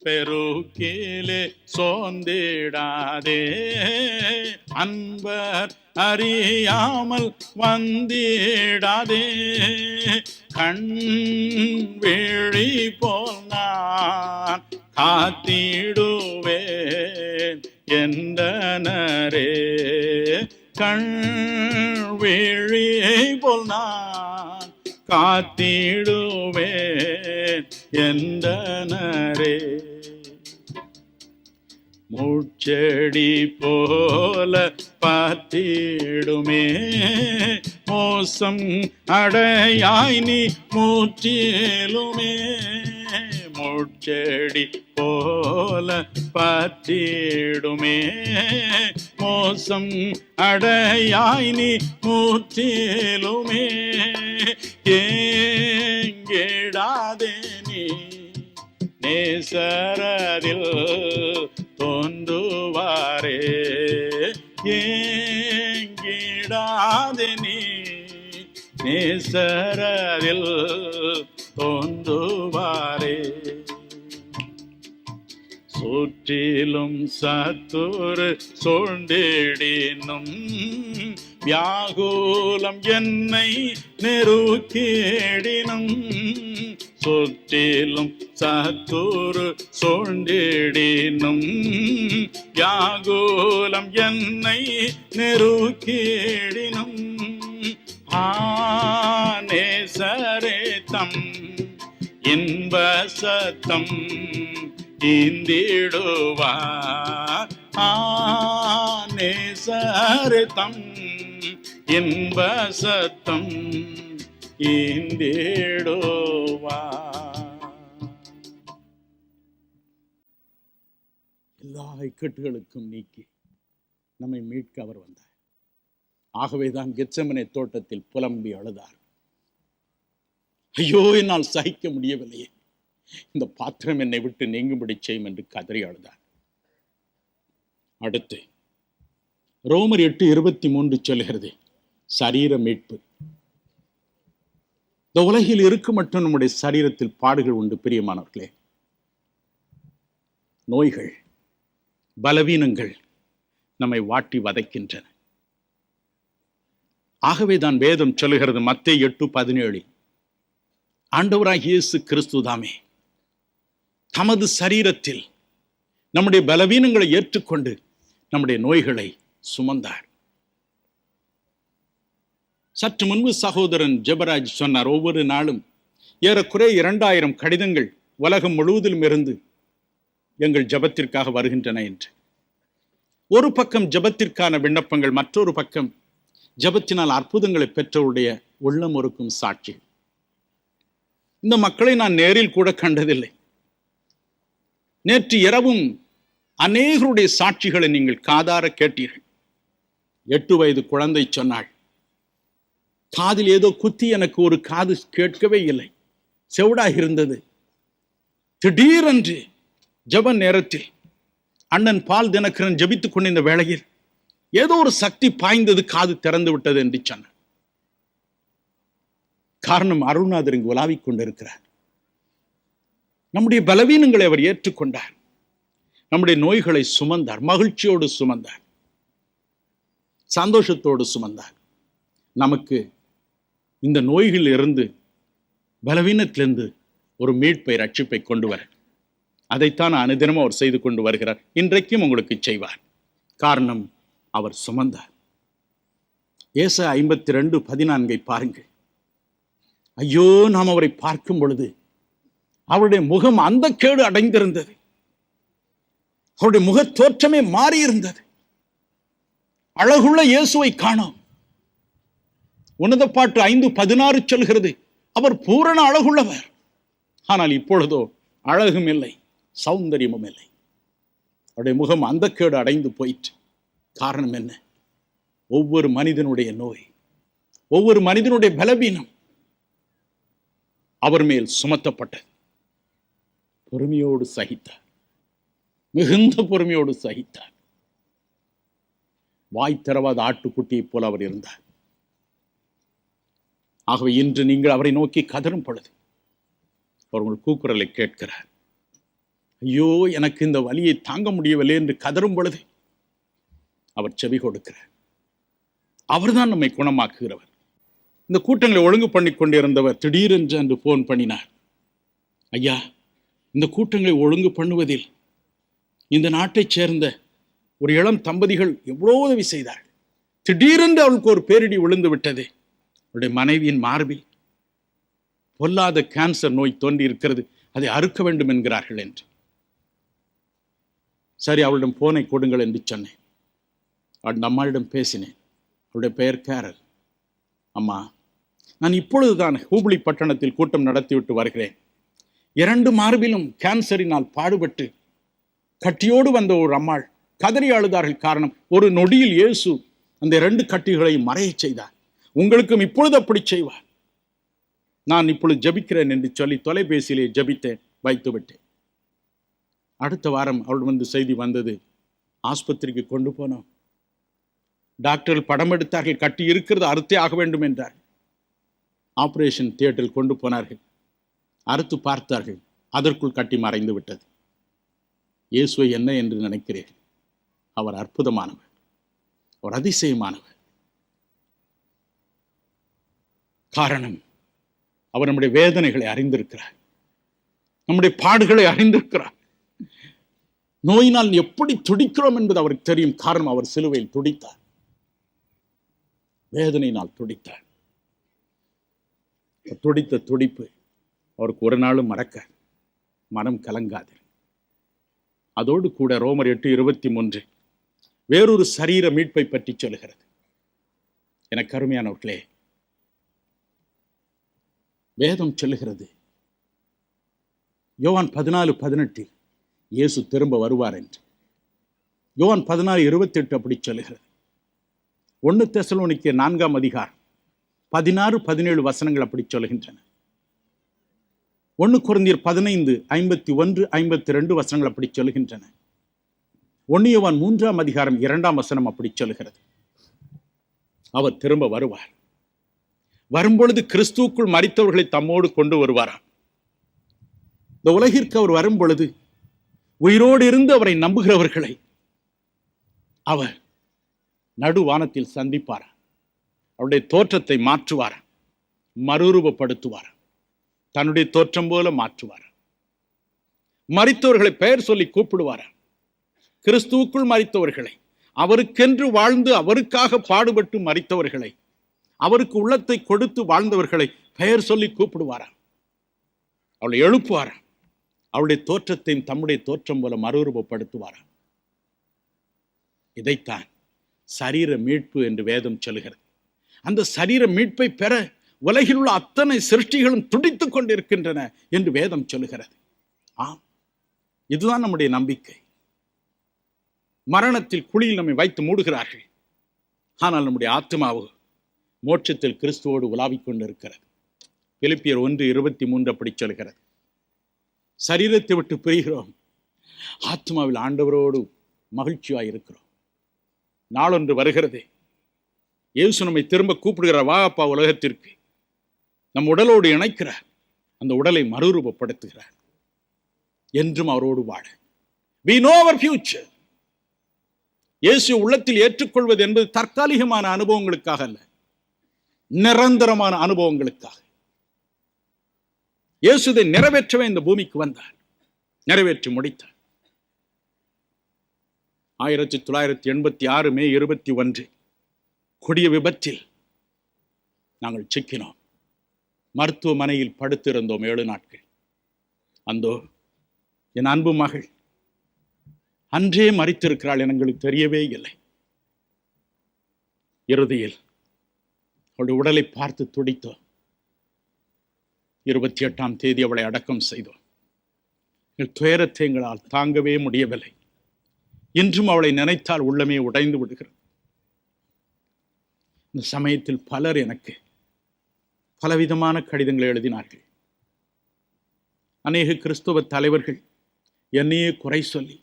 S1: பெருக்கிலே சோர்ந்திடாதே, அன்பர் அறியாமல் வந்திடாதே. கண் விழி போல் நான் காத்திடுவேன் என்றனரே. கண் விழி போல் நான் காத்திடுவேன் என்றனரே. முச்செடி போல பார்த்திடுமே, மோசம் அடையாய் நீ மூற்றிலுமே. முச்செடி போல பார்த்திடுமே, மோசம் அடையாய் நீ மூற்றிலுமே. ஏங்கிடாதே நீ நேசரதில் தோன்றுவாரே. ஏங்கிடாதே நீ நேசரதில் தோன்றுவாரே. சுற்றிலும் சத்துரு சூழ்ந்திடினும் வியாகுலம் என்னை நெருக்கிடினும். சுற்றிலும் சத்துரு சூழ்ந்திடினும் வியாகுலம் என்னை நெருக்கிடினும். ஆனேசரே தம் இன்ப சத்தம் இந்திடுவார். ஆனேசரே தம் இன்ப சத்தம் ஈந்தேடோவா. எல்லா இக்கட்டுகளுக்கும் நீக்கி நம்மை மீட்க அவர் வந்தார். ஆகவேதான் கெத்செமனே தோட்டத்தில் புலம்பி அழுதார். ஐயோ, என்னால் சகிக்க முடியவில்லையே, இந்த பாத்திரம் என்னை விட்டு நீங்கும்படி செய்யும் என்று கதறி அழுதார். அடுத்து ரோமர் 8:23 சொல்கிறது, சரீர மீட்பு. இந்த உலகில் இருக்கும் மட்டும் நம்முடைய சரீரத்தில் பாடுகள் உண்டு பிரியமானவர்களே. நோய்கள், பலவீனங்கள் நம்மை வாட்டி வதைக்கின்றன. ஆகவேதான் வேதம் சொல்லுகிறது மத்தேயு 8:17, ஆண்டவராகிய இயேசு கிறிஸ்துதாமே தமது சரீரத்தில் நம்முடைய பலவீனங்களை ஏற்றுக்கொண்டு நம்முடைய நோய்களை சுமந்தார். சற்று முன்பு சகோதரன் ஜெபராஜ் சொன்னார், ஒவ்வொரு நாளும் ஏறக்குறைய 2000 கடிதங்கள் உலகம் முழுவதிலும் இருந்து எங்கள் ஜெபத்திற்காக வருகின்றன என்று. ஒரு பக்கம் ஜெபத்திற்கான விண்ணப்பங்கள், மற்றொரு பக்கம் ஜெபத்தினால் அற்புதங்களை பெற்றவருடைய உள்ளம் ஒருக்கும் சாட்சி. இந்த மக்களை நான் நேரில் கூட கண்டதில்லை. நேற்று இரவும் அநேகருடைய சாட்சிகளை நீங்கள் காதார கேட்டீர்கள். 8 வயது குழந்தை சொன்னாள், காதில் ஏதோ குத்தி எனக்கு ஒரு காது கேட்கவே இல்லை, செவிடாக இருந்தது. திடீரென்று ஜெப நேரத்தில் அண்ணன் பால் தினகரன் ஜெபித்துக் கொண்டிருந்த வேளையில் ஏதோ ஒரு சக்தி பாய்ந்தது, காது திறந்து விட்டது என்று சொன்னார். காரணம், அருள்நாதர் இங்கு உலாவிக் கொண்டிருக்கிறார். நம்முடைய பலவீனங்களை அவர் ஏற்றுக்கொண்டார், நம்முடைய நோய்களை சுமந்தார், மகிழ்ச்சியோடு சுமந்தார், சந்தோஷத்தோடு சுமந்தார். நமக்கு இந்த நோய்களில் இருந்து, பலவீனத்திலிருந்து ஒரு மீட்பை, ரட்சிப்பை கொண்டு வர, அதைத்தான் அனுதினமும் அவர் செய்து கொண்டு வருகிறார். இன்றைக்கும் உங்களுக்கு செய்வார். காரணம், அவர் சுமந்தார். ஏசாயா 52:14 பாருங்கள். ஐயோ, நாம் அவரை பார்க்கும் பொழுது அவருடைய முகம் அந்த கேடு அடைந்திருந்தது, அவருடைய முக தோற்றமே மாறியிருந்தது. அழகுள்ள இயேசுவை காணோம். உன்னத பாட்டு 5:16 சொல்கிறது, அவர் பூரண அழகுள்ளவர். ஆனால் இப்பொழுதோ அழகும் இல்லை, சௌந்தரியமும் இல்லை. அவருடைய முகம் அந்த கேடு அடைந்து போயிற்று. காரணம் என்ன? ஒவ்வொரு மனிதனுடைய நோய், ஒவ்வொரு மனிதனுடைய பலவீனம் அவர் மேல் சுமத்தப்பட்டது. பொறுமையோடு சகித்தார், மிகுந்த பொறுமையோடு சகித்தார். வாய் திறவாத ஆட்டுக்குட்டியை போல அவர் இருந்தார். ஆகவே இன்று நீங்கள் அவரை நோக்கி கதரும் பொழுது அவர் உங்கள் கூக்குரலை கேட்கிறார். ஐயோ, எனக்கு இந்த வலியை தாங்க முடியவில்லை என்று கதரும் பொழுது அவர் செவி கொடுக்கிறார். அவர்தான் நம்மை குணமாக்குகிறவர். இந்த கூட்டங்களை ஒழுங்கு பண்ணி கொண்டிருந்தவர் திடீரென்று அன்று போன் பண்ணினார். ஐயா, இந்த கூட்டங்களை ஒழுங்கு பண்ணுவதில் இந்த நாட்டைச் சேர்ந்த ஒரு இளம் தம்பதிகள் எவ்வளோ உதவி செய்தார். திடீரென்று அவளுக்கு ஒரு பேரிடி விழுந்து விட்டது. அவருடைய மனைவியின் மார்பில் பொல்லாத கேன்சர் நோய் தோன்றி இருக்கிறது, அதை அறுக்க வேண்டும் என்கிறார்கள் என்று. சரி, அவளிடம் போனை கொடுங்கள் என்று சொன்னேன். அந்த அம்மாளிடம் பேசினேன். அவருடைய பெயர் கேரல். அம்மா, நான் இப்பொழுதுதான் ஹூப்ளி பட்டணத்தில் கூட்டம் நடத்திவிட்டு வருகிறேன். 2 மார்பிலும் கேன்சரினால் பாடுபட்டு கட்டியோடு வந்த ஒரு அம்மாள் கதறி அழுதார்கள். காரணம், ஒரு நொடியில் இயேசு அந்த 2 கட்டிகளையும் மறையச் செய்தார். உங்களுக்கும் இப்பொழுது அப்படி செய்வார். நான் இப்பொழுது ஜபிக்கிறேன் என்று சொல்லி தொலைபேசியிலே ஜபித்தேன், வைத்து விட்டேன். அடுத்த வாரம் அவள் வந்து செய்தி வந்தது. ஆஸ்பத்திரிக்கு கொண்டு போனோம். டாக்டர்கள் படம் எடுத்தார்கள், கட்டி இருக்கிறது, அறுத்தே ஆக வேண்டும் என்றார். ஆபரேஷன் தியேட்டரில் கொண்டு போனார்கள். அறுத்து பார்த்தார்கள், அதற்குள் கட்டி மறைந்து விட்டது. இயேசுவை என்ன என்று நினைக்கிறீர்கள்? அவர் அற்புதமானவர், அவர் அதிசயமானவர். காரணம், அவர் நம்முடைய வேதனைகளை அறிந்திருக்கிறார், நம்முடைய பாடுகளை அறிந்திருக்கிறார். நோயினால் எப்படி துடிக்கிறோம் என்பது அவருக்கு தெரியும். காரணம், அவர் சிலுவையில் துடித்தார், வேதனையினால் துடித்தார். துடித்த துடிப்பு அவருக்கு ஒரு நாளும் மறக்க, மனம் கலங்காது. அதோடு கூட ரோமர் 8:23 வேறொரு சரீர மீட்பை பற்றி சொல்கிறது. எனக்கு அருமையானவர்களே, வேதம் சொல்லுகிறது யோவான் 14:18 இயேசு திரும்ப வருவார் என்று. யோவான் 14:28 அப்படி சொல்லுகிறது. 1 தெசலோனிக்கேயர் 4ஆம் அதிகாரம் 16-17 வசனங்கள் அப்படி சொல்லுகின்றன. 1 கொரிந்தியர் 15:51-52 வசனங்கள் அப்படி சொல்லுகின்றன. 1 யோவான் 3ஆம் அதிகாரம் 2ஆம் வசனம் அப்படி சொல்லுகிறது. அவர் திரும்ப வருவார். வரும்பொழுது கிறிஸ்துவுக்குள் மரித்தவர்களை தம்மோடு கொண்டு வருவாராம். இந்த உலகிற்கு அவர் வரும்பொழுது உயிரோடு இருந்து அவரை நம்புகிறவர்களை அவர் நடுவானத்தில் சந்திப்பார். அவருடைய தோற்றத்தை மாற்றுவார், மறுரூபப்படுத்துவார், தன்னுடைய தோற்றம் போல மாற்றுவார். மரித்தவர்களை பெயர் சொல்லி கூப்பிடுவார். கிறிஸ்துவுக்குள் மரித்தவர்களை, அவருக்கென்று வாழ்ந்து அவருக்காக பாடுபட்டு மரித்தவர்களை, அவருக்கு உள்ளத்தை கொடுத்து வாழ்ந்தவர்களை பெயர் சொல்லி கூப்பிடுவாராம். அவளை எழுப்புவாராம். அவளுடைய தோற்றத்தையும் தம்முடைய தோற்றம் போல மறுரூபப்படுத்துவாராம். இதைத்தான் சரீர மீட்பு என்று வேதம் சொல்கிறது. அந்த சரீர மீட்பை பெற உலகில் உள்ள அத்தனை சிருஷ்டிகளும் துடித்துக் கொண்டிருக்கின்றன என்று வேதம் சொல்லுகிறது. ஆம், இதுதான் நம்முடைய நம்பிக்கை. மரணத்தில் குழியில் நம்மை வைத்து மூடுகிறார்கள். ஆனால் நம்முடைய ஆத்மாவு மோட்சத்தில் கிறிஸ்துவோடு உலாவிக் கொண்டிருக்கிறது. பிலிப்பியர் 1:23 அப்படி சொல்கிறது. சரீரத்தை விட்டு பிரிகிறோம், ஆத்மாவில் ஆண்டவரோடு மகிழ்ச்சியாய் இருக்கிறோம். நாளொன்று வருகிறது, இயேசு நம்மை திரும்ப கூப்பிடுகிறார், வா அப்பா உலகத்திற்கு. நம் உடலோடு இணைக்கிறார், அந்த உடலை மறுரூபப்படுத்துகிறார். என்றும் அவரோடு வாழ. We know our future. இயேசு உள்ளத்தில் ஏற்றுக்கொள்வது என்பது தற்காலிகமான அனுபவங்களுக்காக அல்ல, நிரந்தரமான அனுபவங்களுக்காக. இயேசு இதை நிறைவேற்றவே இந்த பூமிக்கு வந்தார், நிறைவேற்றி முடித்தார். 1986 மே 21 கொடிய விபத்தில் நாங்கள் சிக்கினோம். மருத்துவமனையில் படுத்திருந்தோம் 7 நாட்கள். அந்தோ என் அன்பு மகள் அன்றே மரித்திருக்கிறாள், எங்களுக்கு தெரியவே இல்லை. இறுதியில் அவளுடைய உடலை பார்த்து துடித்தோம். 28ஆம் தேதி அவளை அடக்கம் செய்தோம். எங்கள் துயரத்தை எங்களால் தாங்கவே முடியவில்லை. இன்றும் அவளை நினைத்தால் உள்ளமே உடைந்து விடுகிறது. இந்த சமயத்தில் பலர் எனக்கு பலவிதமான கடிதங்களை எழுதினார்கள். அநேக கிறிஸ்தவ தலைவர்கள் என்னையே குறை சொல்லி,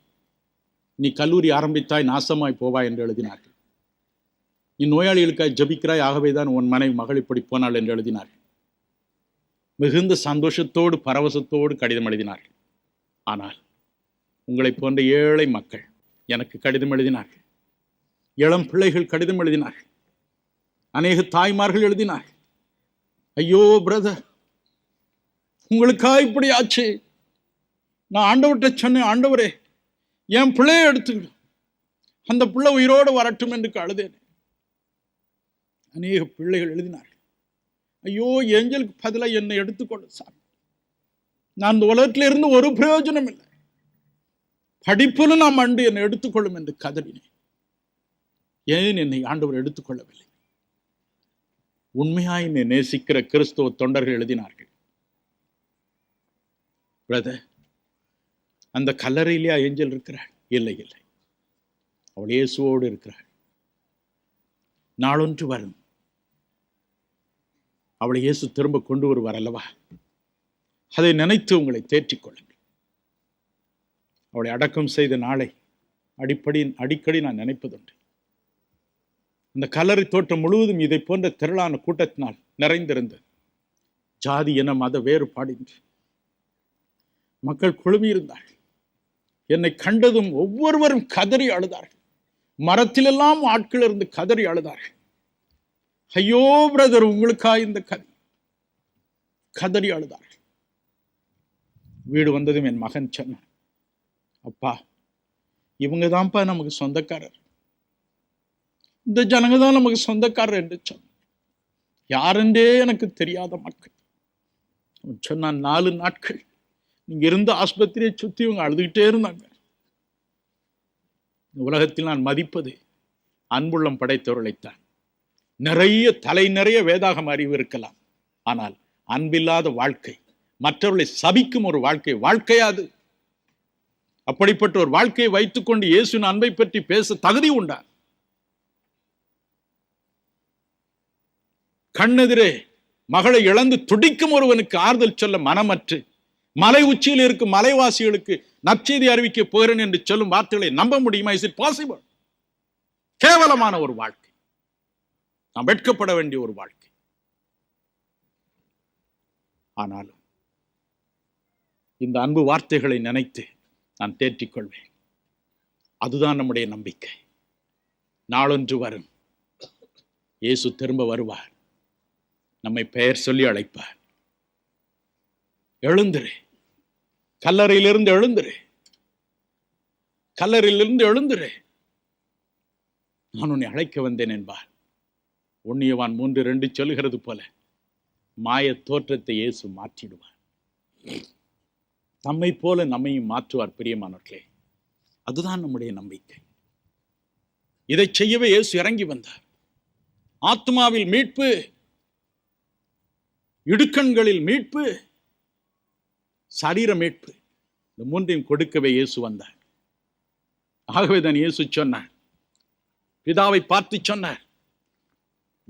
S1: நீ கல்லூரி ஆரம்பித்தாய் நாசமாய் போவாய் என்று எழுதினார்கள். நீ நோயாளிகளுக்காய் ஜபிக்கிறாய், ஆகவேதான் உன் மகள் இப்படி போனாள் என்று எழுதினார்கள். மிகுந்த சந்தோஷத்தோடு பரவசத்தோடு கடிதம் எழுதினார்கள். ஆனால் உங்களை போன்ற ஏழை மக்கள் எனக்கு கடிதம் எழுதினார்கள். இளம் பிள்ளைகள் கடிதம் எழுதினார்கள். அநேக தாய்மார்கள் எழுதினார்கள், ஐயோ பிரதர், உங்களுக்கா இப்படி ஆச்சு? நான் ஆண்டவர்கிட்ட சொன்னேன், ஆண்டவரே என் பிள்ளையை எடுத்துக்கிடும், அந்த பிள்ளை உயிரோடு வரட்டும் என்று அழுதேன். அநேக பிள்ளைகள் எழுதினார்கள், ஐயோ ஏஞ்சலுக்கு பதிலாக என்னை எடுத்துக்கொள்ள சாமி, நான் இந்த உலகத்தில் இருந்து ஒரு பிரயோஜனம் இல்லை, படிப்புன்னு நான் அண்டு என்னை எடுத்துக்கொள்ளும் என்று கதறினேன். ஏன் என்னை ஆண்டவர் எடுத்துக்கொள்ளவில்லை? உண்மையாய் என்னை நேசிக்கிற கிறிஸ்தவ தொண்டர்கள் எழுதினார்கள், பிரதர் அந்த கல்லறையிலேயே ஏஞ்சல் இருக்கிறாள்? இல்லை இல்லை, அவள் இயேசுவோடு இருக்கிறாள். நாளொன்று வரும், அவளை இயேசு திரும்ப கொண்டு வருவார் அல்லவா? அதை நினைத்து உங்களை தேற்றிக் கொள்ளுங்கள். அவளை அடக்கம் செய்த நாளை அடிக்கடி நான் நினைப்பதுண்டு. அந்த கல்லறை தோட்டம் முழுவதும் இதை போன்ற திரளான கூட்டத்தினால் நிறைந்திருந்தது. ஜாதி என மத வேறுபாடின்றி மக்கள் குழுமியிருந்தார்கள். என்னை கண்டதும் ஒவ்வொருவரும் கதறி அழுதார்கள். மரத்திலெல்லாம் ஆட்கள் இருந்து கதறி அழுதார்கள். ஐயோ பிரதர், உங்களுக்கா இந்த கதறி அழுதார்கள். வீடு வந்ததும் என் மகன் சொன்னான், அப்பா இவங்க தான்ப்பா நமக்கு சொந்தக்காரர், இந்த ஜனங்க தான் நமக்கு சொந்தக்காரர் என்று சொன்னான். யாரென்றே எனக்கு தெரியாத மக்கள். அவன் சொன்னான், 4 நாட்கள் நீங்க இருந்த ஆஸ்பத்திரியை சுத்தி இவங்க அழுதுகிட்டே இருந்தாங்க. உலகத்தில் நான் மதிப்பது அன்புள்ளம் படைத்தவர்களைத்தான். தலை நிறைய வேதாகம அறிவு இருக்கலாம், ஆனால் அன்பில்லாத வாழ்க்கை, மற்றவர்களை சபிக்கும் ஒரு வாழ்க்கையாது. அப்படிப்பட்ட ஒரு வாழ்க்கையை வைத்துக்கொண்டு இயேசுவின் அன்பை பற்றி பேச தகுதி உண்டா? கண்ணெதிரே மகளை இழந்து துடிக்கும் ஒருவனுக்கு ஆறுதல் சொல்ல மனமற்று மலை உச்சியில் இருக்கும் மலைவாசிகளுக்கு நற்செய்தி அறிவிக்க போகிறேன் என்று சொல்லும் வார்த்தைகளை நம்ப முடியுமா? Is it possible? கேவலமான ஒரு வாழ்க்கை, நாம் வெட்கப்பட வேண்டிய ஒரு வாழ்க்கை. ஆனாலும் இந்த அன்பு வார்த்தைகளை நினைத்து நான் தேற்றிக் கொள்வேன். அதுதான் நம்முடைய நம்பிக்கை. நாளொன்று வரும், இயேசு திரும்ப வருவார், நம்மை பெயர் சொல்லி அழைப்பார். எழுந்திரு, கல்லறையிலிருந்து எழுந்திரு, கல்லறையிலிருந்து எழுந்திரு, நான் உன்னை அழைக்க வந்தேன் என்பார். 1 யோவான் 3:2 சொல்கிறது போல மாய தோற்றத்தை இயேசு மாற்றிடுவார். நம்மை போல நம்மையும் மாற்றுவார். பிரியமானவர்களே, அதுதான் நம்முடைய நம்பிக்கை. இதை செய்யவே இயேசு இறங்கி வந்தார். ஆத்மாவில் மீட்பு, இடுக்கண்களில் மீட்பு, சரீர மீட்பு, இந்த மூன்றையும் கொடுக்கவே இயேசு வந்தார். ஆகவே தான் இயேசு சொன்னார், பிதாவை பார்த்து சொன்னார்.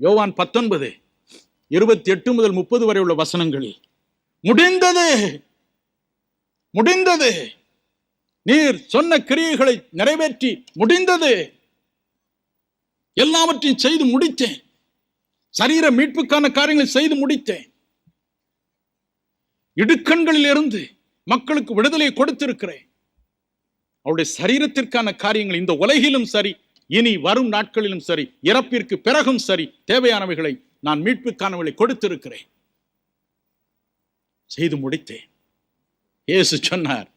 S1: யோவான் 19:28 முதல் 30 வரை உள்ள வசனங்களில், முடிந்தது, முடிந்தது, நீர் சொன்ன கிரியைகளை நிறைவேற்றி முடிந்தது, எல்லாவற்றையும் செய்து முடித்தேன், சரீர மீட்புக்கான காரியங்களை செய்து முடித்தேன், இடுக்கண்களில் இருந்து மக்களுக்கு விடுதலை கொடுத்திருக்கிறேன். அவருடைய சரீரத்திற்கான காரியங்கள் இந்த உலகிலும் சரி, இனி வரும் நாட்களிலும் சரி, இறப்பிற்கு பிறகும் சரி, தேவையானவைகளை நான் மீட்புக்கானவர்களை கொடுத்திருக்கிறேன், செய்து முடித்தேன். இயேசு சொன்னார்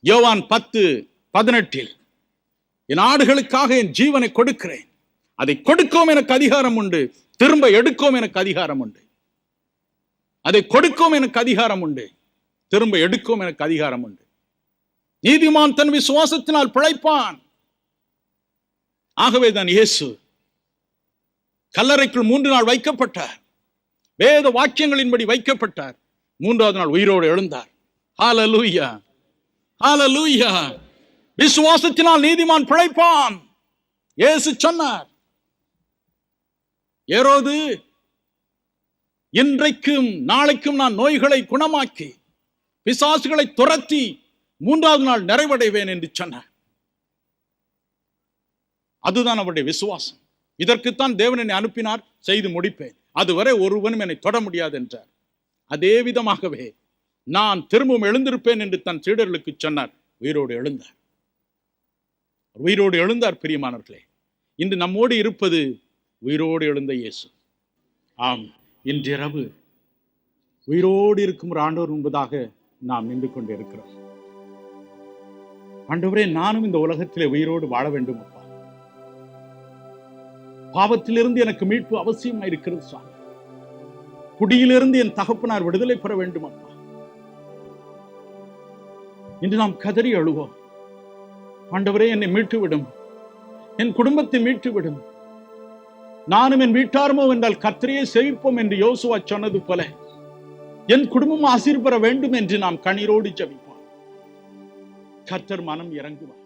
S1: யோவான் 10:18, என் ஆடுகளுக்காக என் ஜீவனை கொடுக்கிறேன், அதை கொடுக்கவும் எனக்கு அதிகாரம் உண்டு, திரும்ப எடுக்கவும் எனக்கு அதிகாரம் உண்டு. அதை கொடுக்கவும் எனக்கு அதிகாரம் உண்டு, திரும்ப எடுக்கவும் எனக்கு அதிகாரம் உண்டு. நீதிமான் தன் விசுவாசத்தினால் பிழைப்பான். ஆகவே தான் இயேசு கல்லறைக்குள் 3 நாள் வைக்கப்பட்டார், வேத வாக்கியங்களின்படி வைக்கப்பட்டார், 3வது நாள் உயிரோடு எழுந்தார். ஹல்லேலூயா, ஹல்லேலூயா. விசுவாசத்தினால் நீதிமான் பிழைப்பான். இயேசு சொன்னார். ஏரோது, இன்றைக்கும் நாளைக்கும் நான் நோய்களை குணமாக்கி பிசாசுகளை துரத்தி 3வது நாள் நிறைவடைவேன் என்று சொன்னார். அதுதான் அவருடைய விசுவாசம். இதற்குத்தான் தேவன் என்னை அனுப்பினார், செய்து முடிப்பேன், அதுவரை ஒருவனும் என்னை தொட முடியாது என்றார். அதே விதமாகவே நான் திரும்பவும் எழுந்திருப்பேன் என்று தன் சீடர்களுக்கு சொன்னார். உயிரோடு எழுந்தார், உயிரோடு எழுந்தார். பிரியமானவர்களே, இன்று நம்மோடு இருப்பது உயிரோடு எழுந்த இயேசு. ஆம், இன்றிரவு உயிரோடு இருக்கும் ஒரு ஆண்டவர் என்பதாக நாம் நின்று கொண்டு இருக்கிறோம். ஆண்டவரே, நானும் இந்த உலகத்திலே உயிரோடு வாழ வேண்டும் அப்பா. பாவத்திலிருந்து எனக்கு மீட்பு அவசியமாக இருக்கிறது சுவாமி. குடியிலிருந்து என் தகப்பனார் விடுதலை பெற வேண்டும் அப்பா. இன்று நாம் கதறி அழுவோம். ஆண்டவரே, என்னை மீட்டு விடும், என் குடும்பத்தை மீட்டு விடும். நானும் என் வீட்டாருமோ என்றால் கர்த்தரையே சேவிப்போம் என்று யோசுவா சொன்னது போல என் குடும்பம் ஆசீர் பெற வேண்டும் என்று நாம் கண்ணீரோடு ஜெபிப்போம். கர்த்தர் மனம் இறங்குவார்.